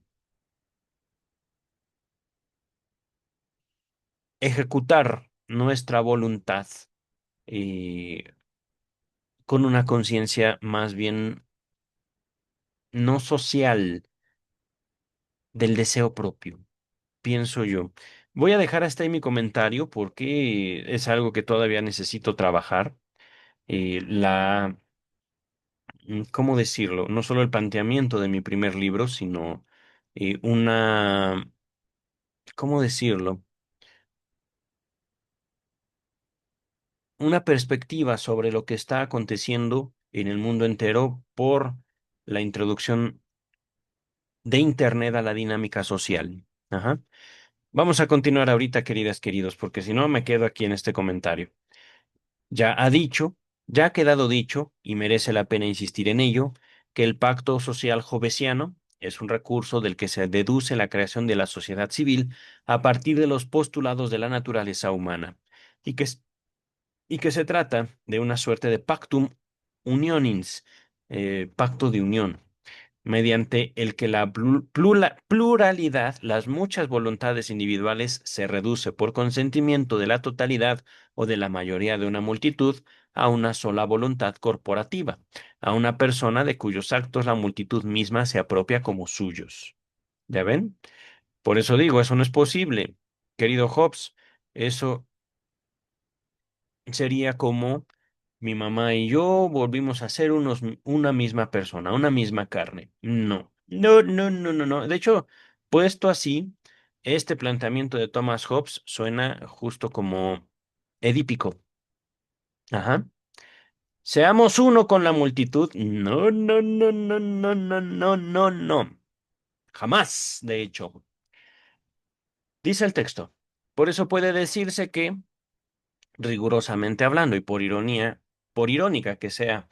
Speaker 1: ejecutar nuestra voluntad eh, con una conciencia más bien no social del deseo propio, pienso yo. Voy a dejar hasta ahí mi comentario porque es algo que todavía necesito trabajar. ¿Cómo decirlo? No solo el planteamiento de mi primer libro, sino una, ¿cómo decirlo? Una perspectiva sobre lo que está aconteciendo en el mundo entero por la introducción de Internet a la dinámica social. Ajá. Vamos a continuar ahorita, queridas, queridos, porque si no me quedo aquí en este comentario. Ya ha dicho, ya ha quedado dicho, y merece la pena insistir en ello, que el pacto social jovesiano es un recurso del que se deduce la creación de la sociedad civil a partir de los postulados de la naturaleza humana, y que, y que se trata de una suerte de pactum unionins, pacto de unión mediante el que la pluralidad, las muchas voluntades individuales, se reduce por consentimiento de la totalidad o de la mayoría de una multitud a una sola voluntad corporativa, a una persona de cuyos actos la multitud misma se apropia como suyos. ¿Ya ven? Por eso digo, eso no es posible, querido Hobbes. Eso sería como mi mamá y yo volvimos a ser una misma persona, una misma carne. No, no, no, no, no, no. De hecho, puesto así, este planteamiento de Thomas Hobbes suena justo como edípico. Ajá. Seamos uno con la multitud. No, no, no, no, no, no, no, no, no. Jamás, de hecho. Dice el texto. Por eso puede decirse que, rigurosamente hablando y por ironía, por irónica que sea,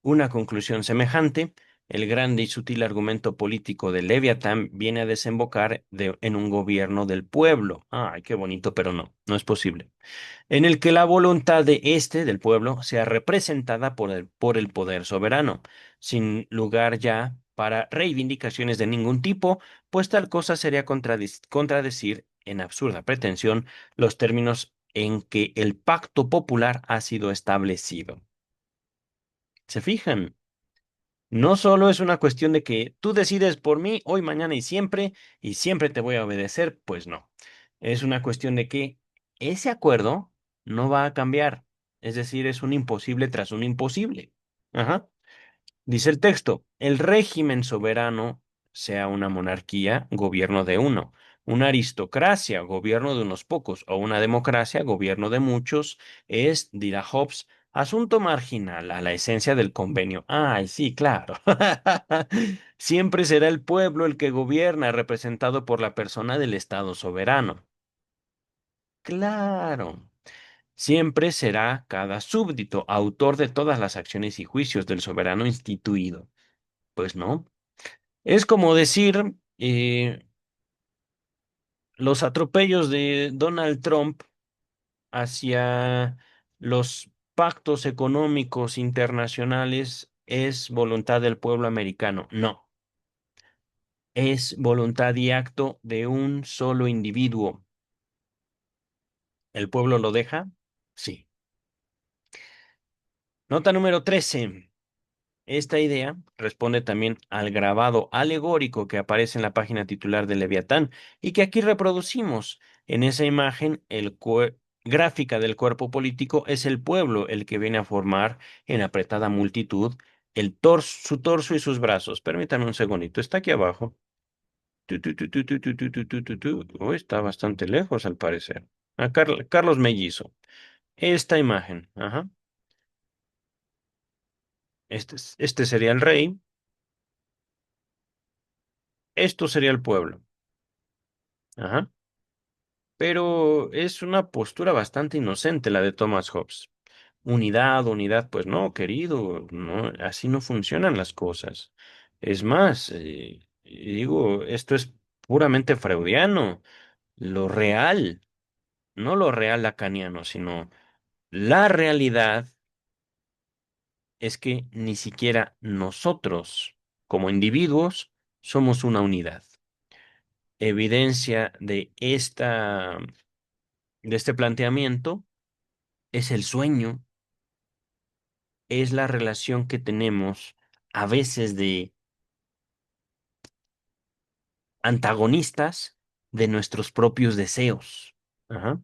Speaker 1: una conclusión semejante, el grande y sutil argumento político de Leviatán viene a desembocar en un gobierno del pueblo. Ay, qué bonito, pero no, no es posible. En el que la voluntad de este, del pueblo, sea representada por el poder soberano, sin lugar ya para reivindicaciones de ningún tipo, pues tal cosa sería contradecir en absurda pretensión los términos en que el pacto popular ha sido establecido. ¿Se fijan? No solo es una cuestión de que tú decides por mí hoy, mañana y siempre te voy a obedecer, pues no. Es una cuestión de que ese acuerdo no va a cambiar. Es decir, es un imposible tras un imposible. Ajá. Dice el texto, el régimen soberano, sea una monarquía, gobierno de uno, una aristocracia, gobierno de unos pocos, o una democracia, gobierno de muchos, es, dirá Hobbes, asunto marginal a la esencia del convenio. Ay, sí, claro. Siempre será el pueblo el que gobierna, representado por la persona del Estado soberano. Claro. Siempre será cada súbdito autor de todas las acciones y juicios del soberano instituido. Pues no. Es como decir, los atropellos de Donald Trump hacia los pactos económicos internacionales es voluntad del pueblo americano. No, es voluntad y acto de un solo individuo. ¿El pueblo lo deja? Sí. Nota número 13. Esta idea responde también al grabado alegórico que aparece en la página titular de Leviatán y que aquí reproducimos. En esa imagen, gráfica del cuerpo político es el pueblo el que viene a formar en apretada multitud su torso y sus brazos. Permítame un segundito, está aquí abajo. Oh, está bastante lejos al parecer. Carlos Mellizo. Esta imagen. Ajá. Este sería el rey. Esto sería el pueblo. Ajá. Pero es una postura bastante inocente la de Thomas Hobbes. Unidad, unidad, pues no, querido, no, así no funcionan las cosas. Es más, digo, esto es puramente freudiano. Lo real, no lo real lacaniano, sino la realidad es que ni siquiera nosotros, como individuos, somos una unidad. Evidencia de este planteamiento es el sueño, es la relación que tenemos a veces de antagonistas de nuestros propios deseos. Ajá.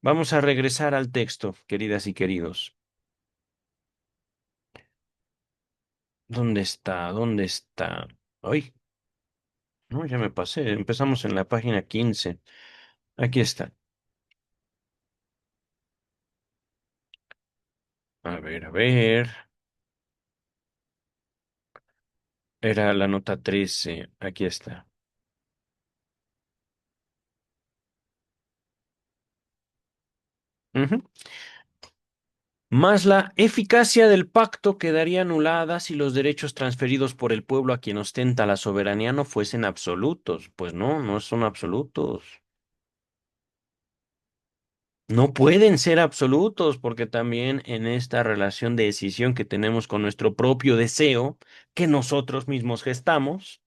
Speaker 1: Vamos a regresar al texto, queridas y queridos. ¿Dónde está? ¿Dónde está? Ay, no, ya me pasé. Empezamos en la página 15. Aquí está. A ver, a ver. Era la nota 13. Aquí está. Ujú. Más la eficacia del pacto quedaría anulada si los derechos transferidos por el pueblo a quien ostenta la soberanía no fuesen absolutos. Pues no, no son absolutos. No pueden ser absolutos porque también en esta relación de decisión que tenemos con nuestro propio deseo, que nosotros mismos gestamos,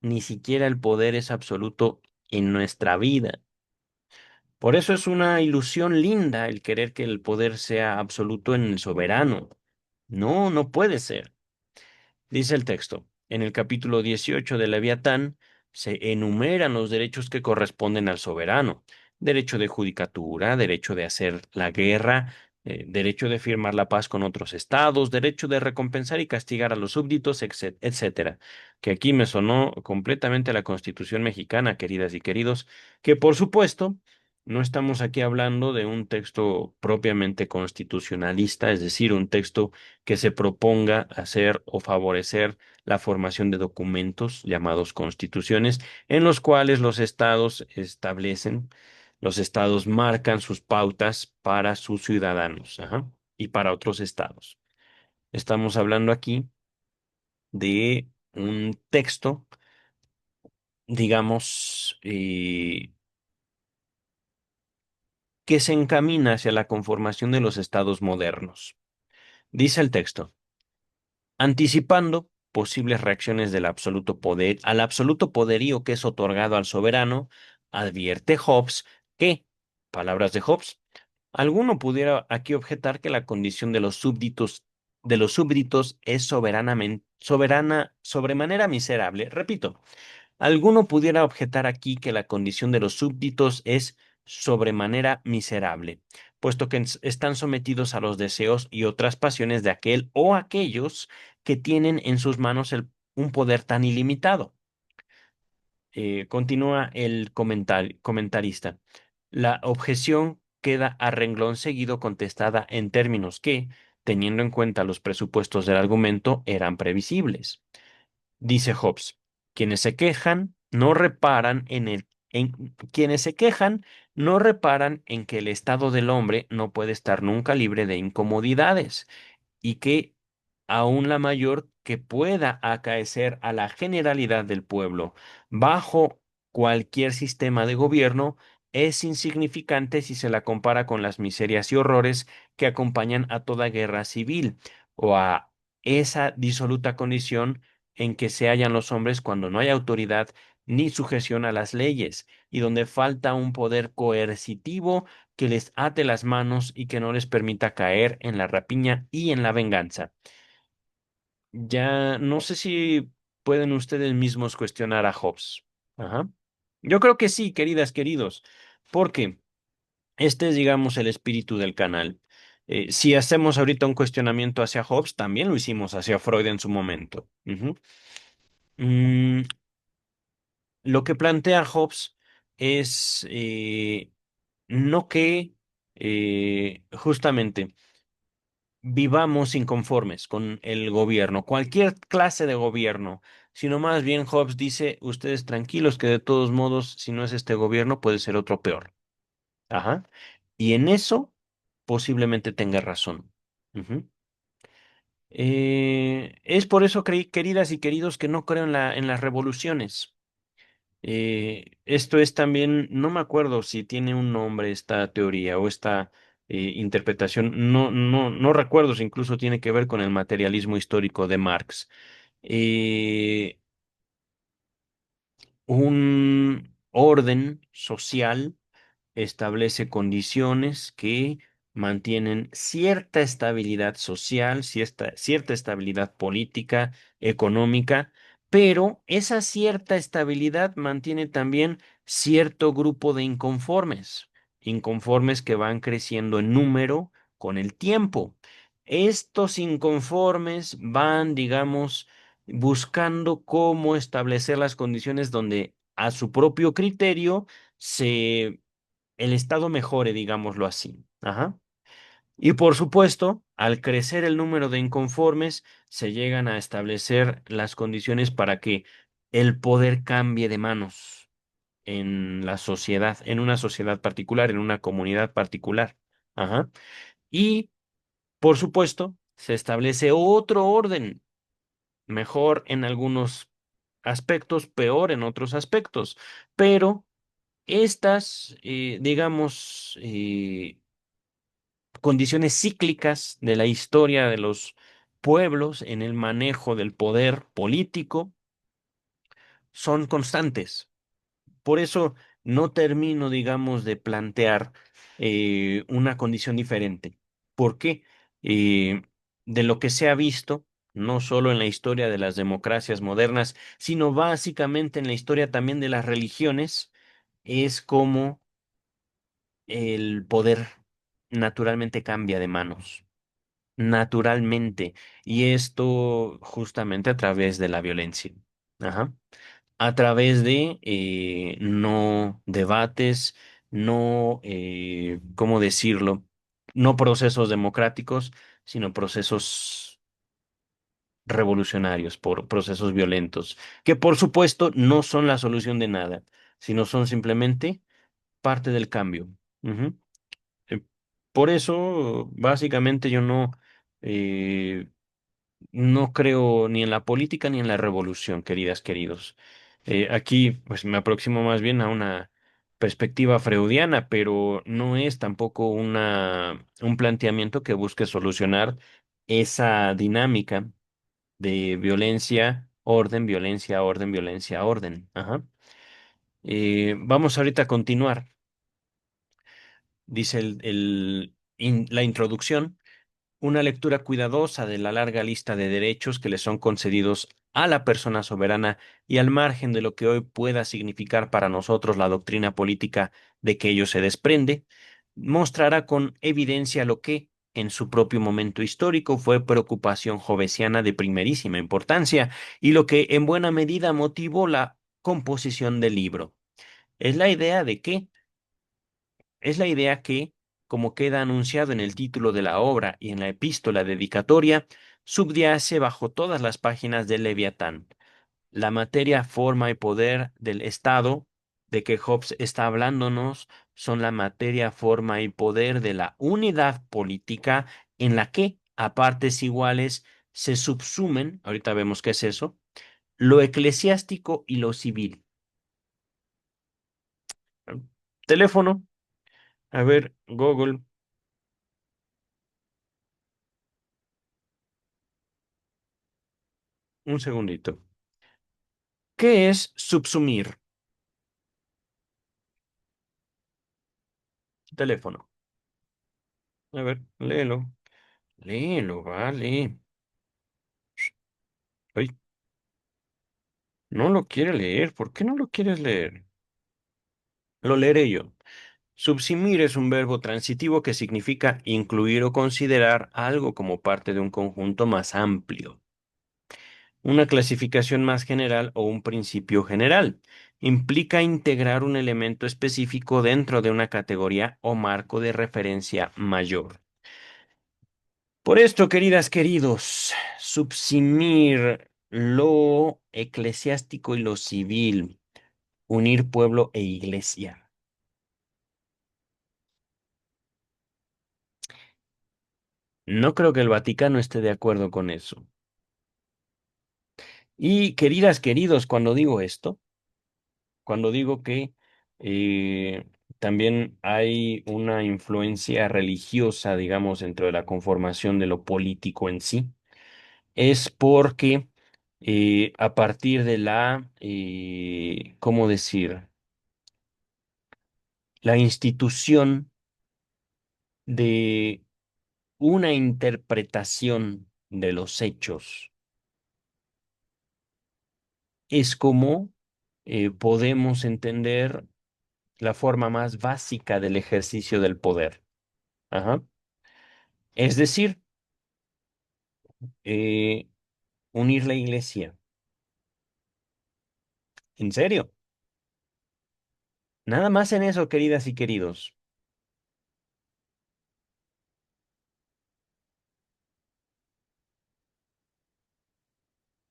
Speaker 1: ni siquiera el poder es absoluto en nuestra vida. Por eso es una ilusión linda el querer que el poder sea absoluto en el soberano. No, no puede ser. Dice el texto, en el capítulo 18 de Leviatán se enumeran los derechos que corresponden al soberano. Derecho de judicatura, derecho de hacer la guerra, derecho de firmar la paz con otros estados, derecho de recompensar y castigar a los súbditos, etcétera. Que aquí me sonó completamente a la Constitución mexicana, queridas y queridos, que por supuesto no estamos aquí hablando de un texto propiamente constitucionalista, es decir, un texto que se proponga hacer o favorecer la formación de documentos llamados constituciones, en los cuales los estados marcan sus pautas para sus ciudadanos, ajá, y para otros estados. Estamos hablando aquí de un texto, digamos, que se encamina hacia la conformación de los estados modernos. Dice el texto. Anticipando posibles reacciones del absoluto poder al absoluto poderío que es otorgado al soberano, advierte Hobbes que, palabras de Hobbes, alguno pudiera aquí objetar que la condición de los súbditos de los súbditos es sobremanera miserable. Repito, alguno pudiera objetar aquí que la condición de los súbditos es sobremanera miserable, puesto que están sometidos a los deseos y otras pasiones de aquel o aquellos que tienen en sus manos un poder tan ilimitado. Continúa el comentarista. La objeción queda a renglón seguido contestada en términos que, teniendo en cuenta los presupuestos del argumento, eran previsibles. Dice Hobbes, quienes se quejan no reparan quienes se quejan no reparan en que el estado del hombre no puede estar nunca libre de incomodidades y que aun la mayor que pueda acaecer a la generalidad del pueblo bajo cualquier sistema de gobierno es insignificante si se la compara con las miserias y horrores que acompañan a toda guerra civil o a esa disoluta condición en que se hallan los hombres cuando no hay autoridad ni sujeción a las leyes y donde falta un poder coercitivo que les ate las manos y que no les permita caer en la rapiña y en la venganza. Ya no sé si pueden ustedes mismos cuestionar a Hobbes. Ajá. Yo creo que sí, queridas, queridos, porque este es, digamos, el espíritu del canal. Si hacemos ahorita un cuestionamiento hacia Hobbes, también lo hicimos hacia Freud en su momento. Ujú. Mm, lo que plantea Hobbes es no que justamente vivamos inconformes con el gobierno, cualquier clase de gobierno, sino más bien Hobbes dice, ustedes tranquilos que de todos modos, si no es este gobierno, puede ser otro peor. Ajá. Y en eso posiblemente tenga razón. Ujú. Es por eso, queridas y queridos, que no creo en las revoluciones. Esto es también, no me acuerdo si tiene un nombre esta teoría o esta interpretación, no recuerdo si incluso tiene que ver con el materialismo histórico de Marx. Eh, un orden social establece condiciones que mantienen cierta estabilidad social, cierta estabilidad política, económica, pero esa cierta estabilidad mantiene también cierto grupo de inconformes, inconformes que van creciendo en número con el tiempo. Estos inconformes van, digamos, buscando cómo establecer las condiciones donde a su propio criterio se el estado mejore, digámoslo así. Ajá. Y por supuesto, al crecer el número de inconformes, se llegan a establecer las condiciones para que el poder cambie de manos en la sociedad, en una sociedad particular, en una comunidad particular. Ajá. Y por supuesto, se establece otro orden, mejor en algunos aspectos, peor en otros aspectos, pero estas, digamos, condiciones cíclicas de la historia de los pueblos en el manejo del poder político son constantes. Por eso no termino, digamos, de plantear una condición diferente. ¿Por qué? De lo que se ha visto, no solo en la historia de las democracias modernas, sino básicamente en la historia también de las religiones, es como el poder naturalmente cambia de manos. Naturalmente. Y esto justamente a través de la violencia. Ajá. A través de no debates, no, ¿cómo decirlo? No procesos democráticos, sino procesos revolucionarios, por procesos violentos, que por supuesto no son la solución de nada, sino son simplemente parte del cambio. Ujú. Eh, Por eso, básicamente, yo eh, no creo ni en la política ni en la revolución, queridas, queridos. Aquí, pues me aproximo más bien a una perspectiva freudiana, pero no es tampoco un planteamiento que busque solucionar esa dinámica de violencia, orden, violencia, orden. Ajá. Vamos ahorita a continuar. Dice la introducción. Una lectura cuidadosa de la larga lista de derechos que le son concedidos a la persona soberana y al margen de lo que hoy pueda significar para nosotros la doctrina política de que ello se desprende, mostrará con evidencia lo que, en su propio momento histórico, fue preocupación jovesiana de primerísima importancia y lo que en buena medida motivó la composición del libro. Es la idea de que es la idea que, como queda anunciado en el título de la obra y en la epístola dedicatoria, subyace bajo todas las páginas del Leviatán. La materia, forma y poder del Estado de que Hobbes está hablándonos son la materia, forma y poder de la unidad política en la que, a partes iguales, se subsumen, ahorita vemos qué es eso, lo eclesiástico y lo civil. Teléfono, a ver, Google, un segundito. ¿Qué es subsumir? Teléfono. A ver, léelo. Léelo, vale. Ay, no lo quiere leer. ¿Por qué no lo quieres leer? Lo leeré yo. Subsumir es un verbo transitivo que significa incluir o considerar algo como parte de un conjunto más amplio, una clasificación más general o un principio general. Implica integrar un elemento específico dentro de una categoría o marco de referencia mayor. Por esto, queridas, queridos, subsimir lo eclesiástico y lo civil, unir pueblo e iglesia. No creo que el Vaticano esté de acuerdo con eso. Y queridas, queridos, cuando digo esto, cuando digo que eh, también hay una influencia religiosa, digamos, dentro de la conformación de lo político en sí, es porque a partir de ¿cómo decir? La institución de una interpretación de los hechos es como podemos entender la forma más básica del ejercicio del poder. Ajá. Es decir, eh, unir la iglesia. ¿En serio? Nada más en eso, queridas y queridos.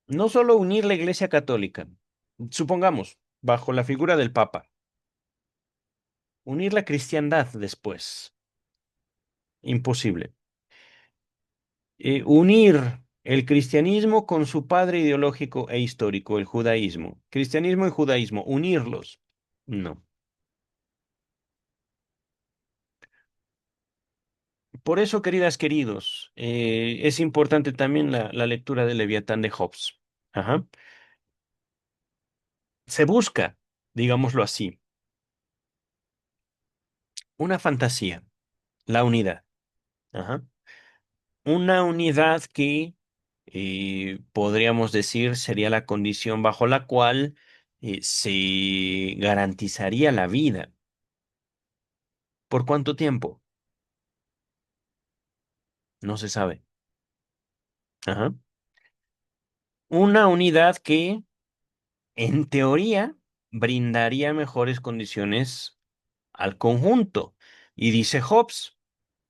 Speaker 1: No solo unir la iglesia católica, supongamos, bajo la figura del Papa, unir la cristiandad después. Imposible. Unir el cristianismo con su padre ideológico e histórico, el judaísmo. Cristianismo y judaísmo, unirlos. No. Por eso, queridas, queridos, es importante también la lectura del Leviatán de Hobbes. Ajá. Se busca, digámoslo así, una fantasía, la unidad. Ajá. Una unidad que podríamos decir sería la condición bajo la cual se garantizaría la vida. ¿Por cuánto tiempo? No se sabe. Ajá. Una unidad que, en teoría, brindaría mejores condiciones al conjunto. Y dice Hobbes,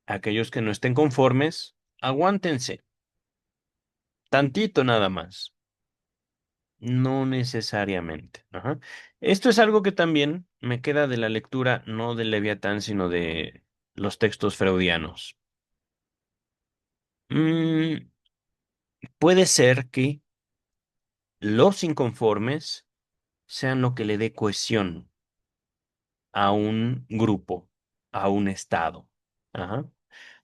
Speaker 1: aquellos que no estén conformes, aguántense, tantito nada más. No necesariamente. Ajá. Esto es algo que también me queda de la lectura, no del Leviatán, sino de los textos freudianos. Mm, puede ser que los inconformes sean lo que le dé cohesión a un grupo, a un estado. Ajá.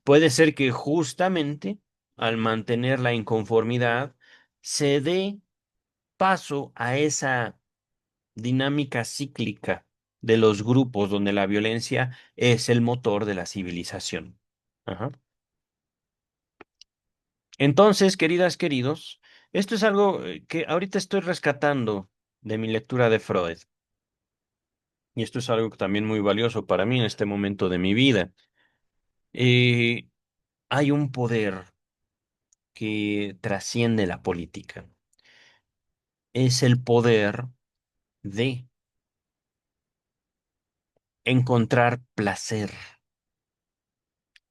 Speaker 1: Puede ser que justamente al mantener la inconformidad se dé paso a esa dinámica cíclica de los grupos donde la violencia es el motor de la civilización. Ajá. Entonces, queridas, queridos, esto es algo que ahorita estoy rescatando de mi lectura de Freud. Y esto es algo también muy valioso para mí en este momento de mi vida. Eh, Hay un poder que trasciende la política. Es el poder de encontrar placer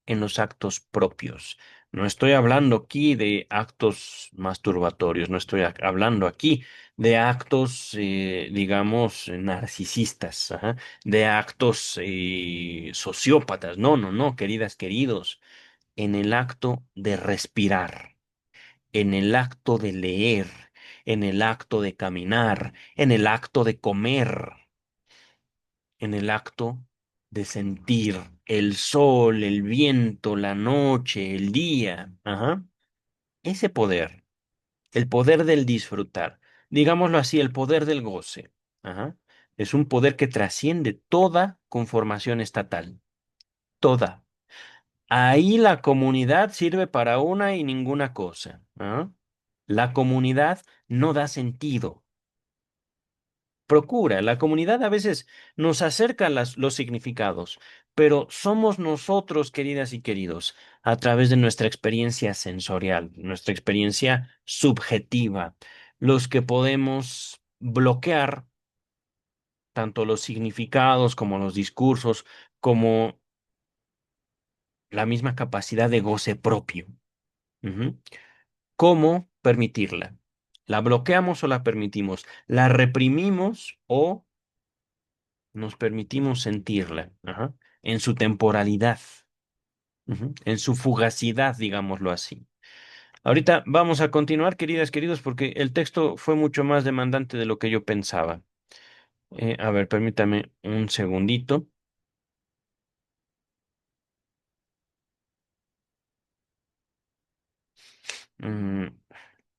Speaker 1: en los actos propios. No estoy hablando aquí de actos masturbatorios, no estoy hablando aquí de actos, digamos, narcisistas, ajá, de actos sociópatas. No, no, no, queridas, queridos, en el acto de respirar, en el acto de leer, en el acto de caminar, en el acto de comer, en el acto de sentir el sol, el viento, la noche, el día. Ajá. Ese poder, el poder del disfrutar, digámoslo así, el poder del goce. Ajá. Es un poder que trasciende toda conformación estatal, toda. Ahí la comunidad sirve para una y ninguna cosa. ¿Ah? La comunidad no da sentido. Procura, la comunidad a veces nos acerca los significados, pero somos nosotros, queridas y queridos, a través de nuestra experiencia sensorial, nuestra experiencia subjetiva, los que podemos bloquear tanto los significados como los discursos, como la misma capacidad de goce propio. Ujú. ¿Cómo permitirla? ¿La bloqueamos o la permitimos? ¿La reprimimos o nos permitimos sentirla? Ajá. En su temporalidad, ujú, en su fugacidad, digámoslo así. Ahorita vamos a continuar, queridas, queridos, porque el texto fue mucho más demandante de lo que yo pensaba. A ver, permítame un segundito. Mm,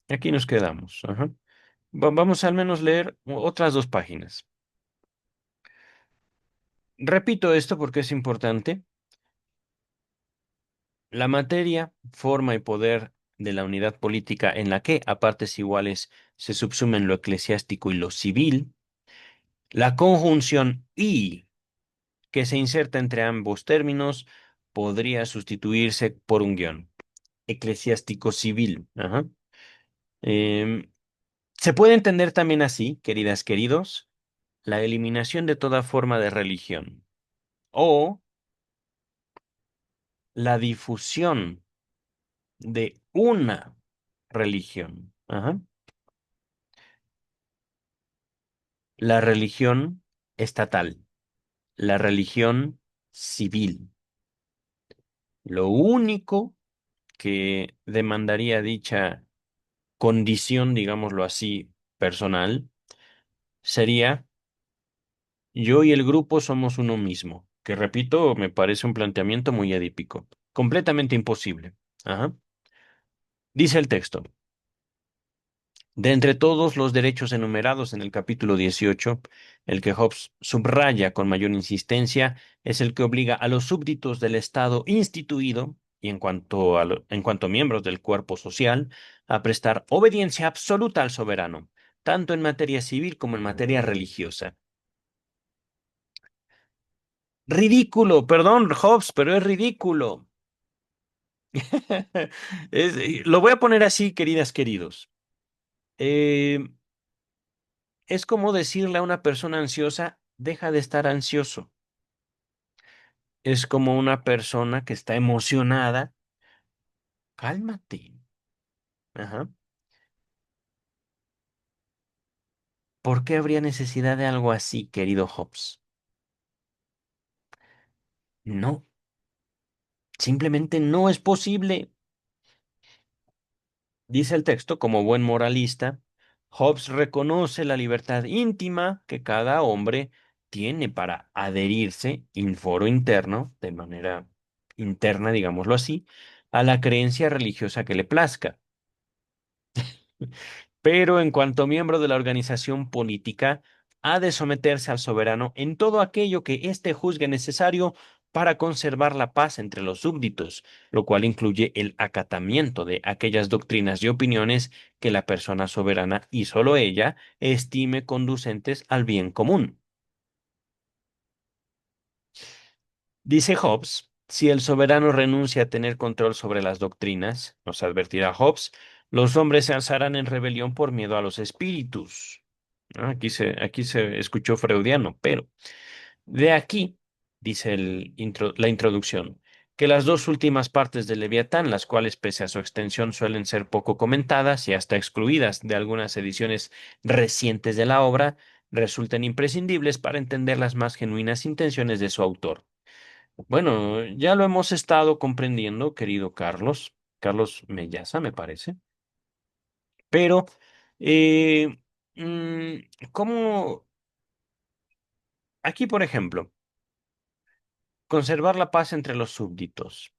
Speaker 1: Aquí nos quedamos. Ajá. Vamos al menos leer otras dos páginas. Repito esto porque es importante. La materia, forma y poder de la unidad política en la que, a partes iguales, se subsumen lo eclesiástico y lo civil, la conjunción y que se inserta entre ambos términos podría sustituirse por un guión eclesiástico-civil. Ajá. Em, Se puede entender también así, queridas, queridos, la eliminación de toda forma de religión o la difusión de una religión. Ajá. La religión estatal, la religión civil. Lo único que demandaría dicha condición, digámoslo así, personal, sería yo y el grupo somos uno mismo, que repito, me parece un planteamiento muy edípico, completamente imposible. Ajá. Dice el texto. De entre todos los derechos enumerados en el capítulo 18, el que Hobbes subraya con mayor insistencia es el que obliga a los súbditos del Estado instituido, y en cuanto miembros del cuerpo social, a prestar obediencia absoluta al soberano, tanto en materia civil como en materia religiosa. Ridículo, perdón, Hobbes, pero es ridículo. Lo voy a poner así, queridas, queridos. Eh, Es como decirle a una persona ansiosa, deja de estar ansioso. Es como una persona que está emocionada, cálmate. Ajá. ¿Por qué habría necesidad de algo así, querido Hobbes? No, simplemente no es posible. Dice el texto, como buen moralista, Hobbes reconoce la libertad íntima que cada hombre tiene para adherirse in foro interno, de manera interna, digámoslo así, a la creencia religiosa que le plazca. Pero en cuanto miembro de la organización política, ha de someterse al soberano en todo aquello que éste juzgue necesario para conservar la paz entre los súbditos, lo cual incluye el acatamiento de aquellas doctrinas y opiniones que la persona soberana y solo ella estime conducentes al bien común. Dice Hobbes, si el soberano renuncia a tener control sobre las doctrinas, nos advertirá Hobbes, los hombres se alzarán en rebelión por miedo a los espíritus. Aquí se escuchó freudiano, pero de aquí, dice la introducción, que las dos últimas partes del Leviatán, las cuales pese a su extensión suelen ser poco comentadas y hasta excluidas de algunas ediciones recientes de la obra, resulten imprescindibles para entender las más genuinas intenciones de su autor. Bueno, ya lo hemos estado comprendiendo, querido Carlos, Carlos Mellasa, me parece, pero eh, ¿cómo aquí, por ejemplo, conservar la paz entre los súbditos?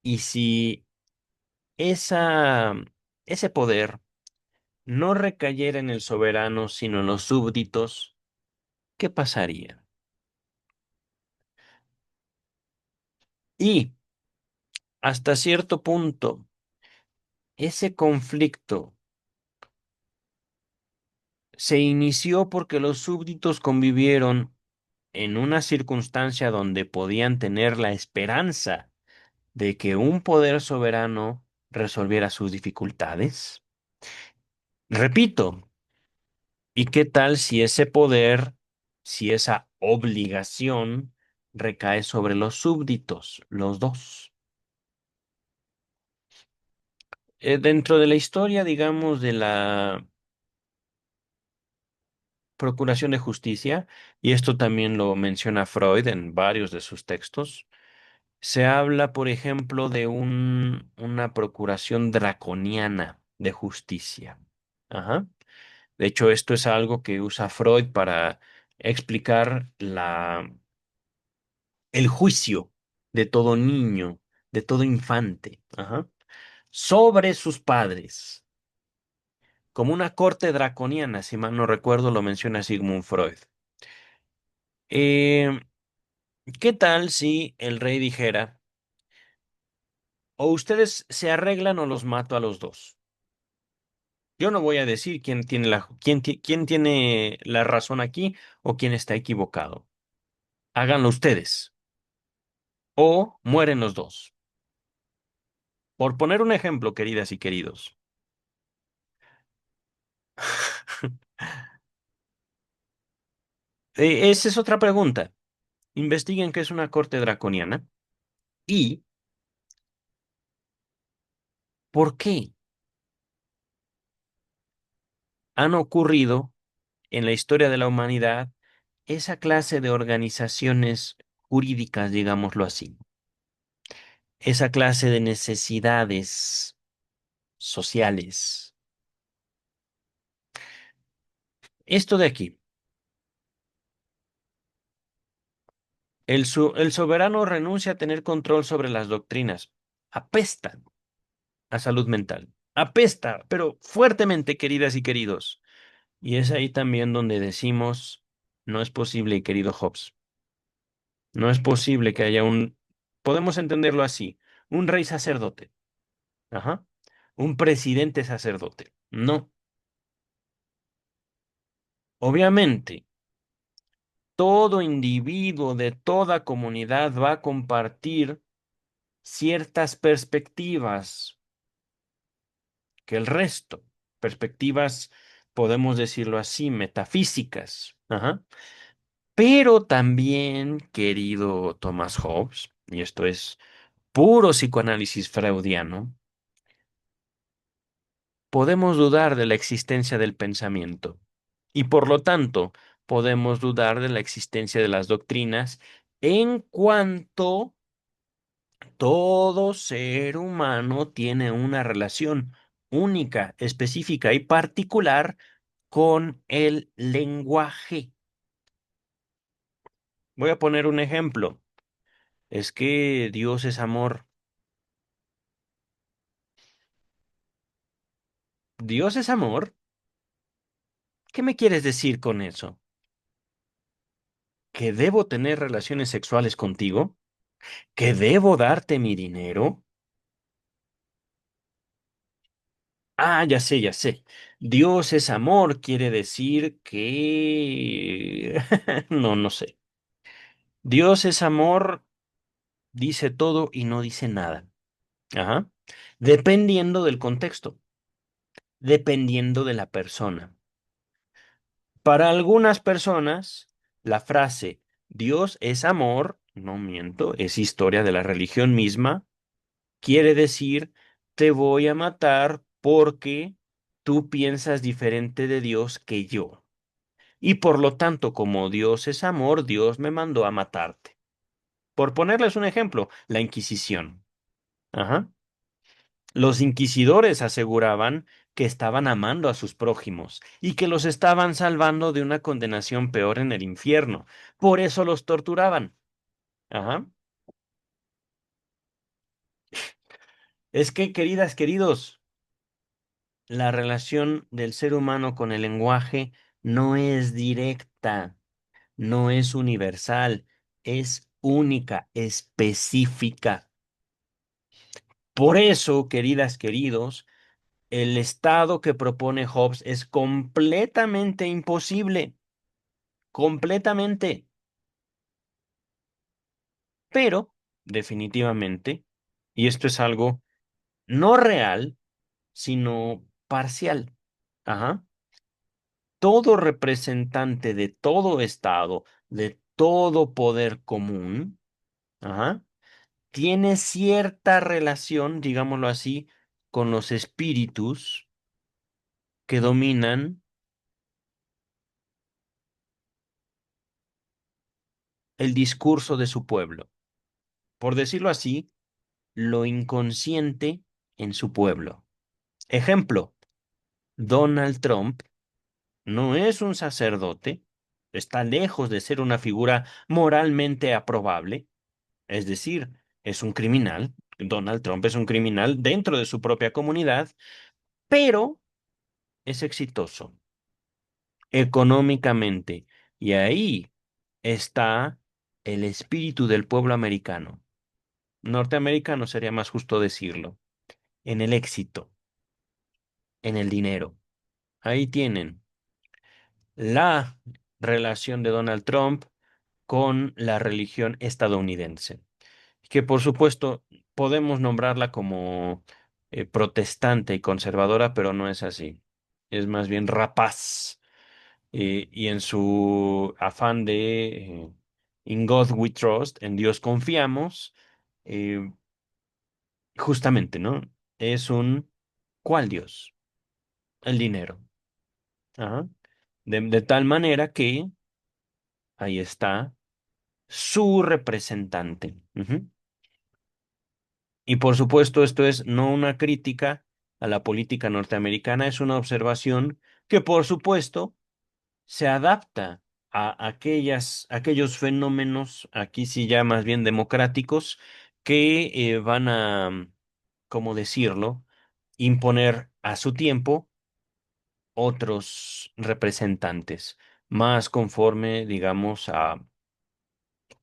Speaker 1: Y si esa, ese poder no recayera en el soberano, sino en los súbditos, ¿qué pasaría? Y hasta cierto punto, ese conflicto se inició porque los súbditos convivieron en una circunstancia donde podían tener la esperanza de que un poder soberano resolviera sus dificultades. Repito, ¿y qué tal si ese poder, si esa obligación recae sobre los súbditos, los dos? Dentro de la historia, digamos, de la Procuración de Justicia, y esto también lo menciona Freud en varios de sus textos, se habla, por ejemplo, de una procuración draconiana de justicia. Ajá. De hecho, esto es algo que usa Freud para explicar el juicio de todo niño, de todo infante, ajá, sobre sus padres, como una corte draconiana, si mal no recuerdo, lo menciona Sigmund Freud. Eh, ¿Qué tal si el rey dijera, o ustedes se arreglan o los mato a los dos? Yo no voy a decir quién tiene la razón aquí o quién está equivocado. Háganlo ustedes o mueren los dos. Por poner un ejemplo, queridas y queridos. Esa es otra pregunta. Investiguen qué es una corte draconiana y por qué han ocurrido en la historia de la humanidad esa clase de organizaciones jurídicas, digámoslo así, esa clase de necesidades sociales. Esto de aquí, el soberano renuncia a tener control sobre las doctrinas. Apesta a salud mental. Apesta, pero fuertemente, queridas y queridos. Y es ahí también donde decimos, no es posible, querido Hobbes, no es posible que haya podemos entenderlo así, un rey sacerdote, ajá, un presidente sacerdote. No, obviamente, todo individuo de toda comunidad va a compartir ciertas perspectivas que el resto, perspectivas, podemos decirlo así, metafísicas, ajá. Pero también, querido Thomas Hobbes, y esto es puro psicoanálisis freudiano, podemos dudar de la existencia del pensamiento y por lo tanto podemos dudar de la existencia de las doctrinas en cuanto todo ser humano tiene una relación única, específica y particular con el lenguaje. Voy a poner un ejemplo. Es que Dios es amor. ¿Dios es amor? ¿Qué me quieres decir con eso? ¿Que debo tener relaciones sexuales contigo? ¿Que debo darte mi dinero? Ah, ya sé, ya sé. Dios es amor, quiere decir que... No, no sé. Dios es amor, dice todo y no dice nada. Ajá. Dependiendo del contexto, dependiendo de la persona. Para algunas personas, la frase Dios es amor, no miento, es historia de la religión misma, quiere decir te voy a matar porque tú piensas diferente de Dios que yo. Y por lo tanto, como Dios es amor, Dios me mandó a matarte. Por ponerles un ejemplo, la Inquisición. Ajá. Los inquisidores aseguraban que estaban amando a sus prójimos y que los estaban salvando de una condenación peor en el infierno. Por eso los torturaban. Ajá. Es que, queridas, queridos, la relación del ser humano con el lenguaje no es directa, no es universal, es única, específica. Por eso, queridas, queridos, el estado que propone Hobbes es completamente imposible, completamente, pero definitivamente, y esto es algo no real, sino parcial. Ajá. Todo representante de todo estado, de todo poder común, ajá, tiene cierta relación, digámoslo así, con los espíritus que dominan el discurso de su pueblo. Por decirlo así, lo inconsciente en su pueblo. Ejemplo, Donald Trump no es un sacerdote, está lejos de ser una figura moralmente aprobable, es decir, es un criminal. Donald Trump es un criminal dentro de su propia comunidad, pero es exitoso económicamente. Y ahí está el espíritu del pueblo americano. Norteamericano sería más justo decirlo. En el éxito, en el dinero. Ahí tienen la relación de Donald Trump con la religión estadounidense, que por supuesto podemos nombrarla como protestante y conservadora, pero no es así. Es más bien rapaz. Y en su afán de In God we trust, en Dios confiamos, eh, justamente, ¿no? Es un ¿cuál Dios? El dinero. Ajá. De tal manera que ahí está su representante. Ujú. Y por supuesto, esto es no una crítica a la política norteamericana, es una observación que por supuesto se adapta a aquellos fenómenos, aquí sí ya más bien democráticos, que van a, ¿cómo decirlo?, imponer a su tiempo otros representantes, más conforme, digamos, a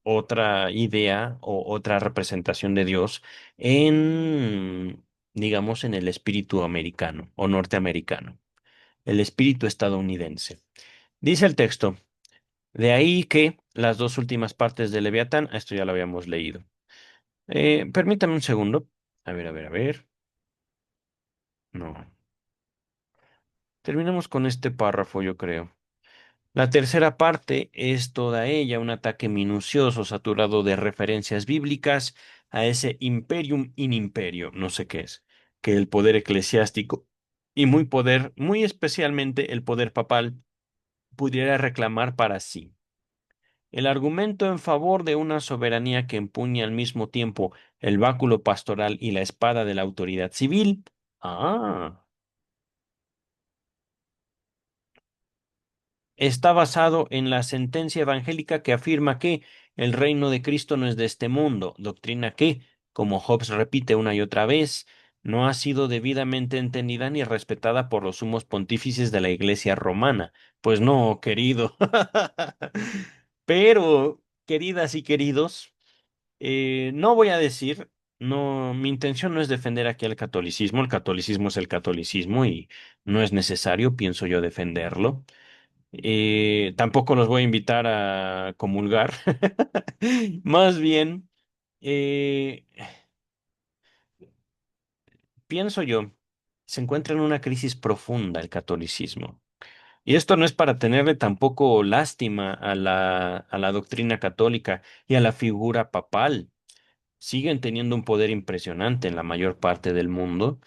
Speaker 1: otra idea o otra representación de Dios en, digamos, en el espíritu americano o norteamericano, el espíritu estadounidense. Dice el texto, de ahí que las dos últimas partes de Leviatán, esto ya lo habíamos leído. Permítame un segundo. A ver, a ver, a ver. No. Terminamos con este párrafo, yo creo. La tercera parte es toda ella un ataque minucioso, saturado de referencias bíblicas a ese imperium in imperio, no sé qué es, que el poder eclesiástico y muy especialmente el poder papal, pudiera reclamar para sí. El argumento en favor de una soberanía que empuña al mismo tiempo el báculo pastoral y la espada de la autoridad civil. Ah. Está basado en la sentencia evangélica que afirma que el reino de Cristo no es de este mundo, doctrina que, como Hobbes repite una y otra vez, no ha sido debidamente entendida ni respetada por los sumos pontífices de la Iglesia romana. Pues no, querido. Pero, queridas y queridos, no voy a decir, no, mi intención no es defender aquí el catolicismo es el catolicismo y no es necesario, pienso yo, defenderlo. Tampoco los voy a invitar a comulgar. Más bien, eh, pienso yo, se encuentra en una crisis profunda el catolicismo. Y esto no es para tenerle tampoco lástima a la doctrina católica y a la figura papal. Siguen teniendo un poder impresionante en la mayor parte del mundo,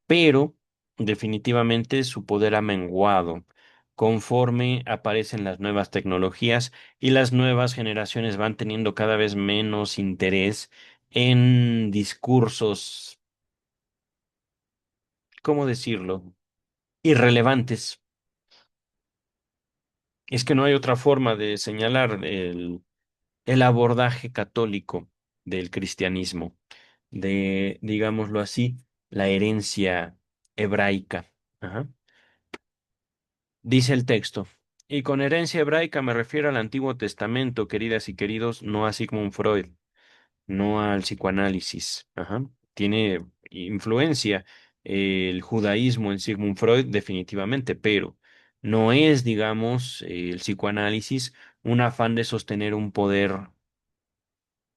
Speaker 1: pero definitivamente su poder ha menguado conforme aparecen las nuevas tecnologías y las nuevas generaciones van teniendo cada vez menos interés en discursos, ¿cómo decirlo?, irrelevantes. Es que no hay otra forma de señalar el abordaje católico del cristianismo, de, digámoslo así, la herencia hebraica. Ajá. Dice el texto, y con herencia hebraica me refiero al Antiguo Testamento, queridas y queridos, no a Sigmund Freud, no al psicoanálisis. Ajá. Tiene influencia el judaísmo en Sigmund Freud, definitivamente, pero no es, digamos, el psicoanálisis un afán de sostener un poder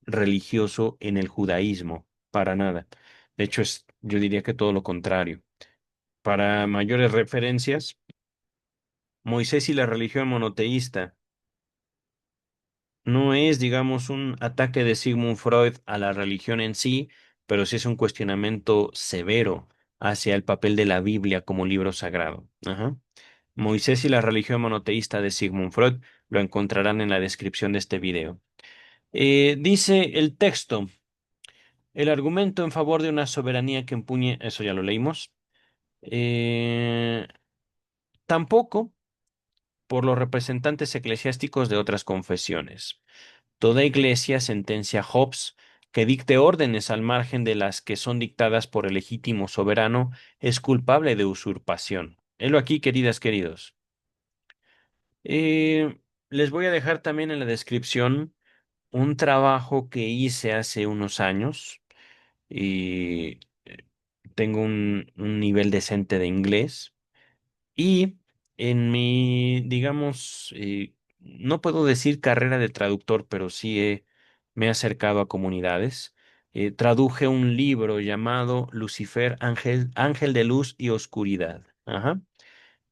Speaker 1: religioso en el judaísmo, para nada. De hecho, yo diría que todo lo contrario. Para mayores referencias, Moisés y la religión monoteísta no es, digamos, un ataque de Sigmund Freud a la religión en sí, pero sí es un cuestionamiento severo hacia el papel de la Biblia como libro sagrado. Ajá. Moisés y la religión monoteísta de Sigmund Freud lo encontrarán en la descripción de este video. Dice el texto. El argumento en favor de una soberanía que empuñe, eso ya lo leímos. Eh, Tampoco por los representantes eclesiásticos de otras confesiones. Toda iglesia, sentencia Hobbes, que dicte órdenes al margen de las que son dictadas por el legítimo soberano, es culpable de usurpación. Helo aquí, queridas, queridos. Les voy a dejar también en la descripción un trabajo que hice hace unos años y tengo un nivel decente de inglés y en mi, digamos, no puedo decir carrera de traductor, pero sí me he acercado a comunidades. Traduje un libro llamado Lucifer, Ángel de Luz y Oscuridad. Ajá.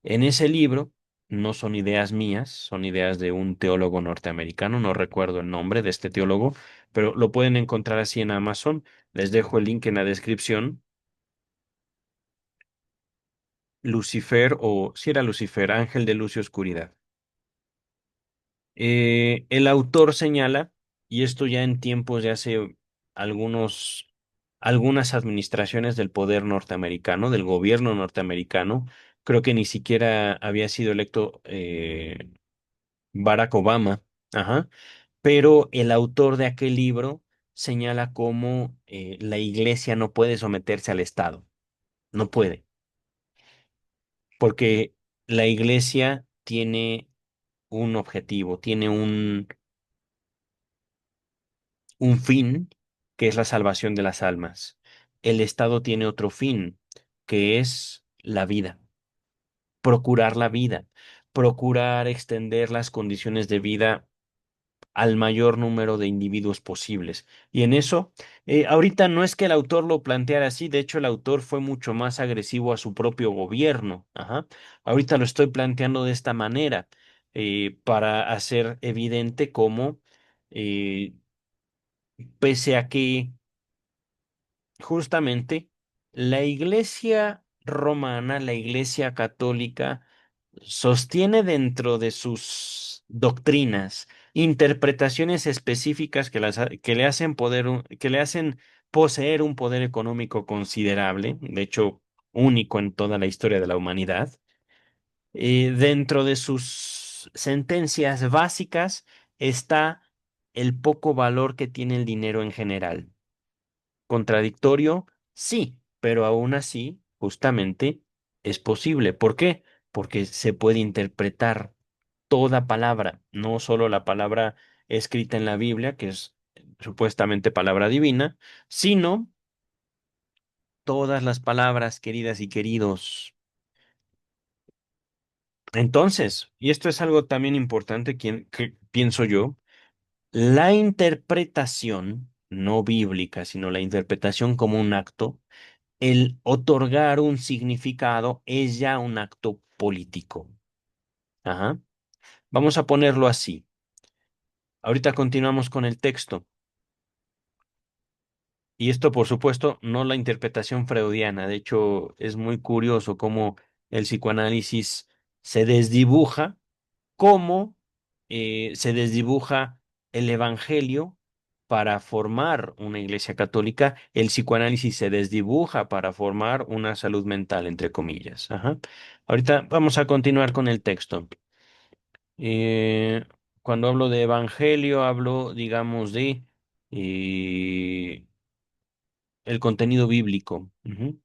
Speaker 1: En ese libro no son ideas mías, son ideas de un teólogo norteamericano, no recuerdo el nombre de este teólogo, pero lo pueden encontrar así en Amazon. Les dejo el link en la descripción. Lucifer, o si era Lucifer, Ángel de Luz y Oscuridad. El autor señala, y esto ya en tiempos de hace algunos, algunas administraciones del poder norteamericano, del gobierno norteamericano, creo que ni siquiera había sido electo Barack Obama, ajá, pero el autor de aquel libro señala cómo la iglesia no puede someterse al Estado, no puede, porque la iglesia tiene un objetivo, tiene un fin, que es la salvación de las almas. El Estado tiene otro fin, que es la vida, procurar la vida, procurar extender las condiciones de vida al mayor número de individuos posibles. Y en eso, ahorita no es que el autor lo planteara así, de hecho el autor fue mucho más agresivo a su propio gobierno. Ajá. Ahorita lo estoy planteando de esta manera, para hacer evidente cómo, eh, pese a que justamente la Iglesia romana, la Iglesia católica, sostiene dentro de sus doctrinas interpretaciones específicas que le hacen que le hacen poseer un poder económico considerable, de hecho único en toda la historia de la humanidad. Dentro de sus sentencias básicas está el poco valor que tiene el dinero en general. Contradictorio, sí, pero aún así, justamente, es posible. ¿Por qué? Porque se puede interpretar toda palabra, no solo la palabra escrita en la Biblia, que es supuestamente palabra divina, sino todas las palabras, queridas y queridos. Entonces, y esto es algo también importante que pienso yo, la interpretación no bíblica, sino la interpretación como un acto, el otorgar un significado es ya un acto político. Ajá. Vamos a ponerlo así. Ahorita continuamos con el texto. Y esto, por supuesto, no la interpretación freudiana. De hecho, es muy curioso cómo el psicoanálisis se desdibuja, cómo se desdibuja el evangelio para formar una iglesia católica. El psicoanálisis se desdibuja para formar una salud mental, entre comillas. Ajá. Ahorita vamos a continuar con el texto. Eh, Cuando hablo de evangelio, hablo, digamos, de eh, el contenido bíblico. Ujú.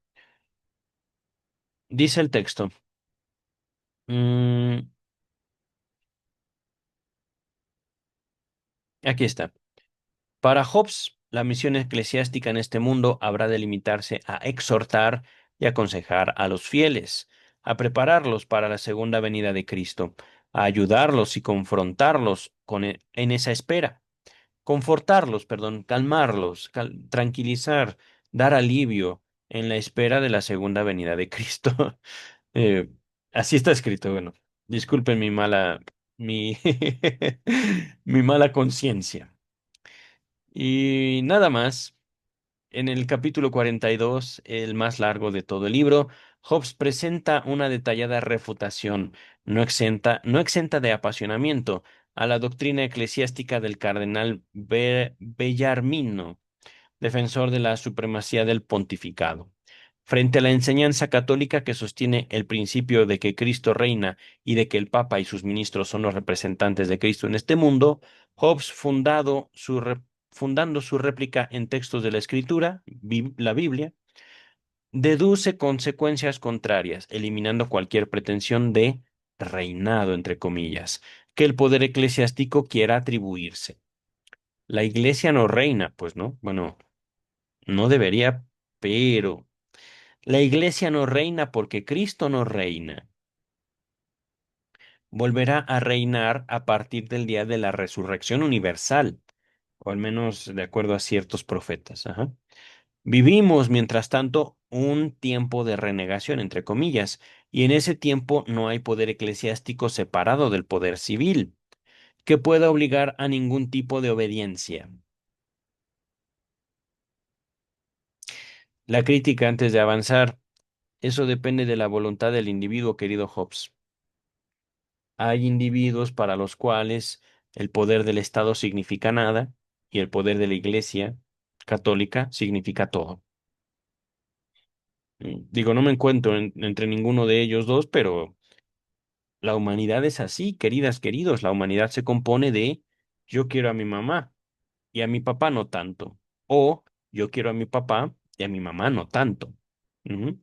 Speaker 1: Dice el texto. mm, Aquí está. Para Hobbes, la misión eclesiástica en este mundo habrá de limitarse a exhortar y aconsejar a los fieles, a prepararlos para la segunda venida de Cristo, a ayudarlos y confrontarlos en esa espera. Confortarlos, perdón, calmarlos, tranquilizar, dar alivio en la espera de la segunda venida de Cristo. Eh, Así está escrito, bueno, disculpen mi, mi mala conciencia. Y nada más, en el capítulo 42, el más largo de todo el libro, Hobbes presenta una detallada refutación, no exenta de apasionamiento, a la doctrina eclesiástica del cardenal Bellarmino, defensor de la supremacía del pontificado. Frente a la enseñanza católica que sostiene el principio de que Cristo reina y de que el Papa y sus ministros son los representantes de Cristo en este mundo, Hobbes, fundando su réplica en textos de la Escritura, la Biblia, deduce consecuencias contrarias, eliminando cualquier pretensión de reinado, entre comillas, que el poder eclesiástico quiera atribuirse. La Iglesia no reina, pues no, bueno, no debería, pero la Iglesia no reina porque Cristo no reina. Volverá a reinar a partir del día de la resurrección universal, o al menos de acuerdo a ciertos profetas. Ajá. Vivimos, mientras tanto, un tiempo de renegación, entre comillas, y en ese tiempo no hay poder eclesiástico separado del poder civil, que pueda obligar a ningún tipo de obediencia. La crítica antes de avanzar, eso depende de la voluntad del individuo, querido Hobbes. Hay individuos para los cuales el poder del Estado significa nada y el poder de la Iglesia católica significa todo. Digo, no me encuentro entre ninguno de ellos dos, pero la humanidad es así, queridas, queridos. La humanidad se compone de yo quiero a mi mamá y a mi papá no tanto. O yo quiero a mi papá y a mi mamá no tanto. Ujú.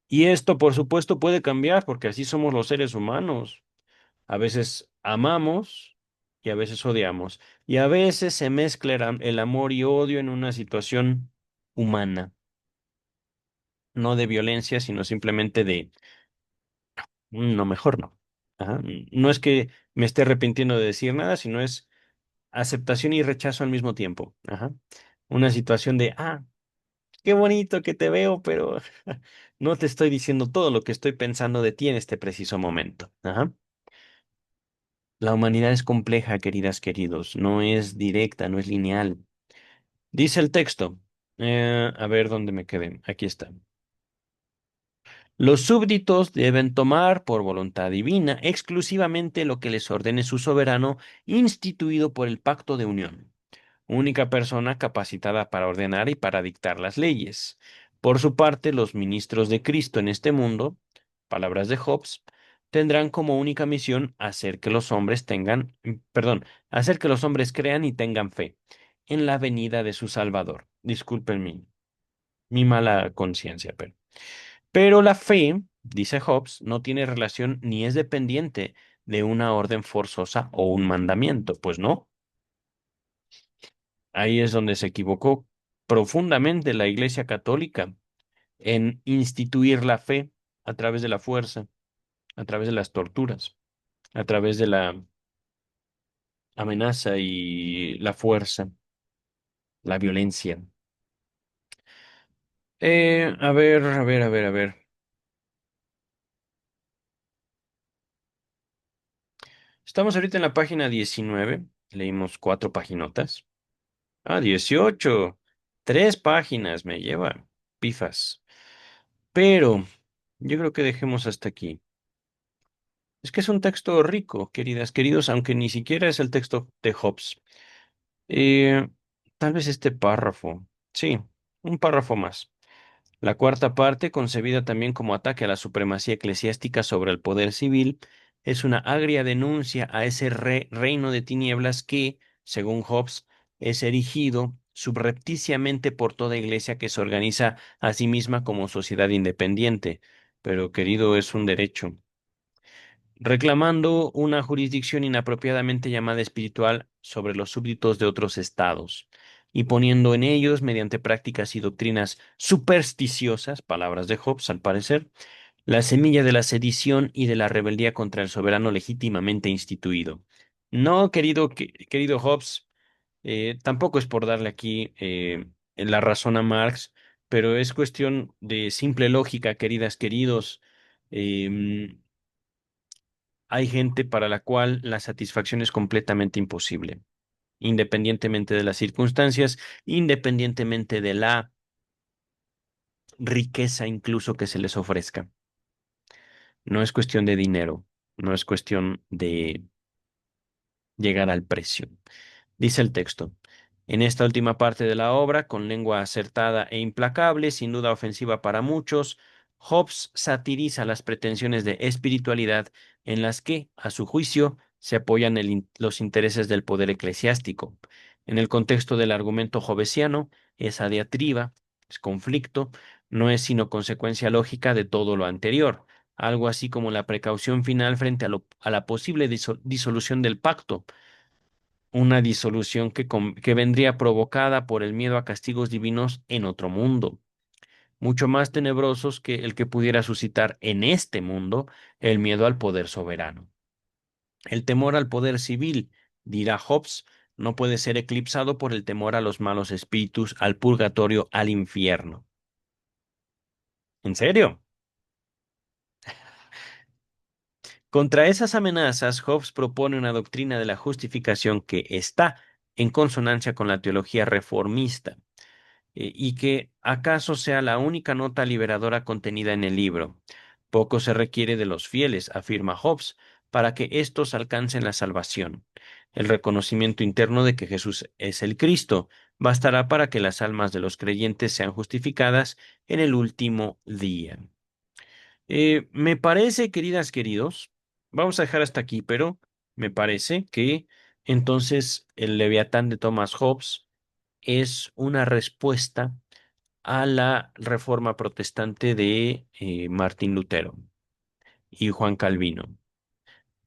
Speaker 1: Y esto, por supuesto, puede cambiar porque así somos los seres humanos. A veces amamos y a veces odiamos. Y a veces se mezcla el amor y odio en una situación humana, no de violencia, sino simplemente de no, mejor no. Ajá. No es que me esté arrepintiendo de decir nada, sino es aceptación y rechazo al mismo tiempo. Ajá. Una situación de, qué bonito que te veo, pero no te estoy diciendo todo lo que estoy pensando de ti en este preciso momento. Ajá. La humanidad es compleja, queridas, queridos, no es directa, no es lineal. Dice el texto, a ver dónde me quedé, aquí está. Los súbditos deben tomar por voluntad divina exclusivamente lo que les ordene su soberano instituido por el pacto de unión, única persona capacitada para ordenar y para dictar las leyes. Por su parte, los ministros de Cristo en este mundo, palabras de Hobbes, tendrán como única misión hacer que los hombres hacer que los hombres crean y tengan fe en la venida de su Salvador. Disculpen mi mala conciencia, pero la fe, dice Hobbes, no tiene relación ni es dependiente de una orden forzosa o un mandamiento. Pues no, ahí es donde se equivocó profundamente la Iglesia Católica en instituir la fe a través de la fuerza, a través de las torturas, a través de la amenaza y la fuerza, la violencia. A ver. Estamos ahorita en la página 19. Leímos cuatro paginotas. Ah, 18. Tres páginas me lleva. Pifas. Pero yo creo que dejemos hasta aquí. Es que es un texto rico, queridas, queridos, aunque ni siquiera es el texto de Hobbes. Eh, Tal vez este párrafo. Sí, un párrafo más. La cuarta parte, concebida también como ataque a la supremacía eclesiástica sobre el poder civil, es una agria denuncia a ese reino de tinieblas que, según Hobbes, es erigido subrepticiamente por toda iglesia que se organiza a sí misma como sociedad independiente. Pero, querido, es un derecho reclamando una jurisdicción inapropiadamente llamada espiritual sobre los súbditos de otros estados, y poniendo en ellos, mediante prácticas y doctrinas supersticiosas, palabras de Hobbes al parecer, la semilla de la sedición y de la rebeldía contra el soberano legítimamente instituido. No, querido Hobbes, tampoco es por darle aquí la razón a Marx, pero es cuestión de simple lógica, queridas, queridos. Em, Hay gente para la cual la satisfacción es completamente imposible, independientemente de las circunstancias, independientemente de la riqueza incluso que se les ofrezca. No es cuestión de dinero, no es cuestión de llegar al precio. Dice el texto. En esta última parte de la obra, con lengua acertada e implacable, sin duda ofensiva para muchos, Hobbes satiriza las pretensiones de espiritualidad en las que, a su juicio, se apoyan los intereses del poder eclesiástico. En el contexto del argumento hobbesiano, esa diatriba, es conflicto, no es sino consecuencia lógica de todo lo anterior, algo así como la precaución final frente a la posible disolución del pacto, una disolución que vendría provocada por el miedo a castigos divinos en otro mundo, mucho más tenebrosos que el que pudiera suscitar en este mundo el miedo al poder soberano. El temor al poder civil, dirá Hobbes, no puede ser eclipsado por el temor a los malos espíritus, al purgatorio, al infierno. ¿En serio? Contra esas amenazas, Hobbes propone una doctrina de la justificación que está en consonancia con la teología reformista, y que acaso sea la única nota liberadora contenida en el libro. Poco se requiere de los fieles, afirma Hobbes, para que éstos alcancen la salvación. El reconocimiento interno de que Jesús es el Cristo bastará para que las almas de los creyentes sean justificadas en el último día. Me parece, queridas, queridos, vamos a dejar hasta aquí, pero me parece que entonces el Leviatán de Thomas Hobbes es una respuesta a la reforma protestante de Martín Lutero y Juan Calvino.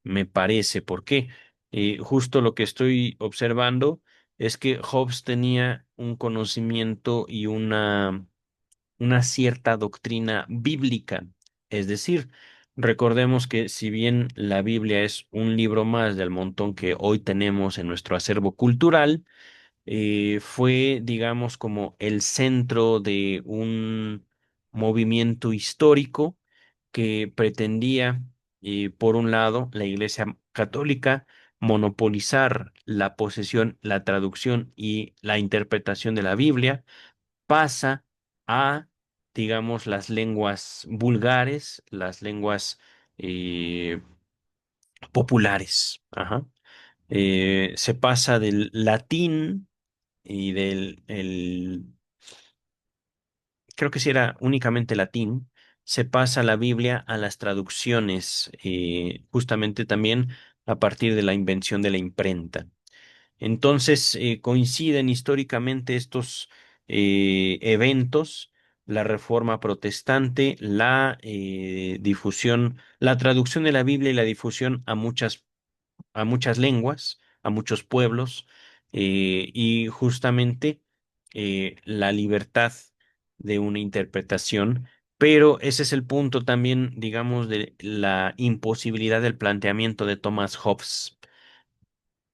Speaker 1: Me parece, porque justo lo que estoy observando es que Hobbes tenía un conocimiento y una cierta doctrina bíblica. Es decir, recordemos que si bien la Biblia es un libro más del montón que hoy tenemos en nuestro acervo cultural, fue, digamos, como el centro de un movimiento histórico que pretendía, por un lado, la Iglesia Católica monopolizar la posesión, la traducción y la interpretación de la Biblia, pasa a, digamos, las lenguas vulgares, las lenguas eh, populares. Ajá. Se pasa del latín y creo que si era únicamente latín, se pasa la Biblia a las traducciones, justamente también a partir de la invención de la imprenta. Entonces, coinciden históricamente estos eventos la Reforma Protestante, la difusión, la traducción de la Biblia y la difusión a muchas lenguas, a muchos pueblos, y justamente la libertad de una interpretación. Pero ese es el punto también, digamos, de la imposibilidad del planteamiento de Thomas Hobbes.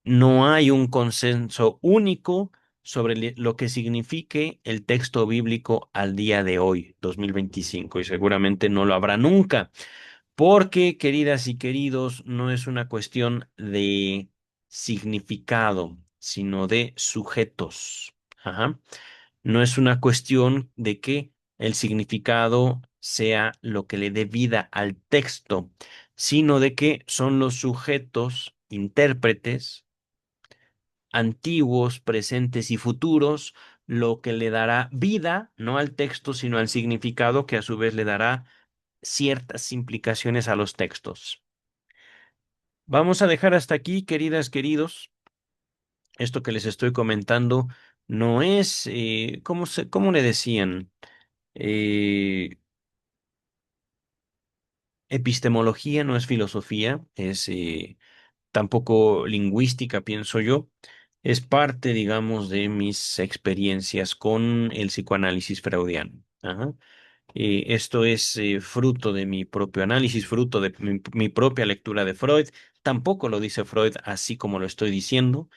Speaker 1: No hay un consenso único sobre lo que signifique el texto bíblico al día de hoy, 2025, y seguramente no lo habrá nunca. Porque, queridas y queridos, no es una cuestión de significado, sino de sujetos. Ajá. No es una cuestión de que el significado sea lo que le dé vida al texto, sino de que son los sujetos intérpretes antiguos, presentes y futuros, lo que le dará vida, no al texto, sino al significado que a su vez le dará ciertas implicaciones a los textos. Vamos a dejar hasta aquí, queridas, queridos. Esto que les estoy comentando no es, ¿cómo le decían? Eh, Epistemología, no es filosofía, es tampoco lingüística, pienso yo. Es parte, digamos, de mis experiencias con el psicoanálisis freudiano. Ajá. Esto es fruto de mi propio análisis, fruto de mi propia lectura de Freud. Tampoco lo dice Freud así como lo estoy diciendo.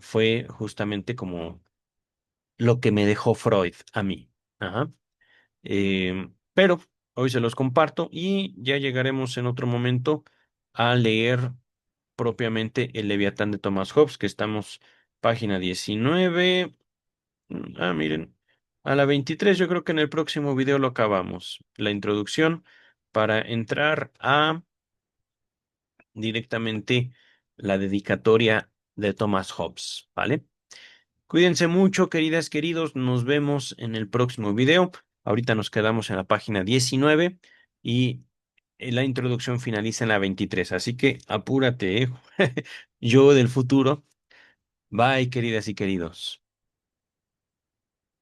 Speaker 1: Fue justamente como lo que me dejó Freud a mí. Ajá. Pero hoy se los comparto y ya llegaremos en otro momento a leer propiamente el Leviatán de Thomas Hobbes, que estamos página 19. Miren, a la 23 yo creo que en el próximo video lo acabamos. La introducción para entrar a directamente la dedicatoria de Thomas Hobbes, ¿vale? Cuídense mucho, queridas, queridos. Nos vemos en el próximo video. Ahorita nos quedamos en la página 19 y la introducción finaliza en la 23. Así que apúrate, ¿eh? Yo del futuro. Bye, queridas y queridos.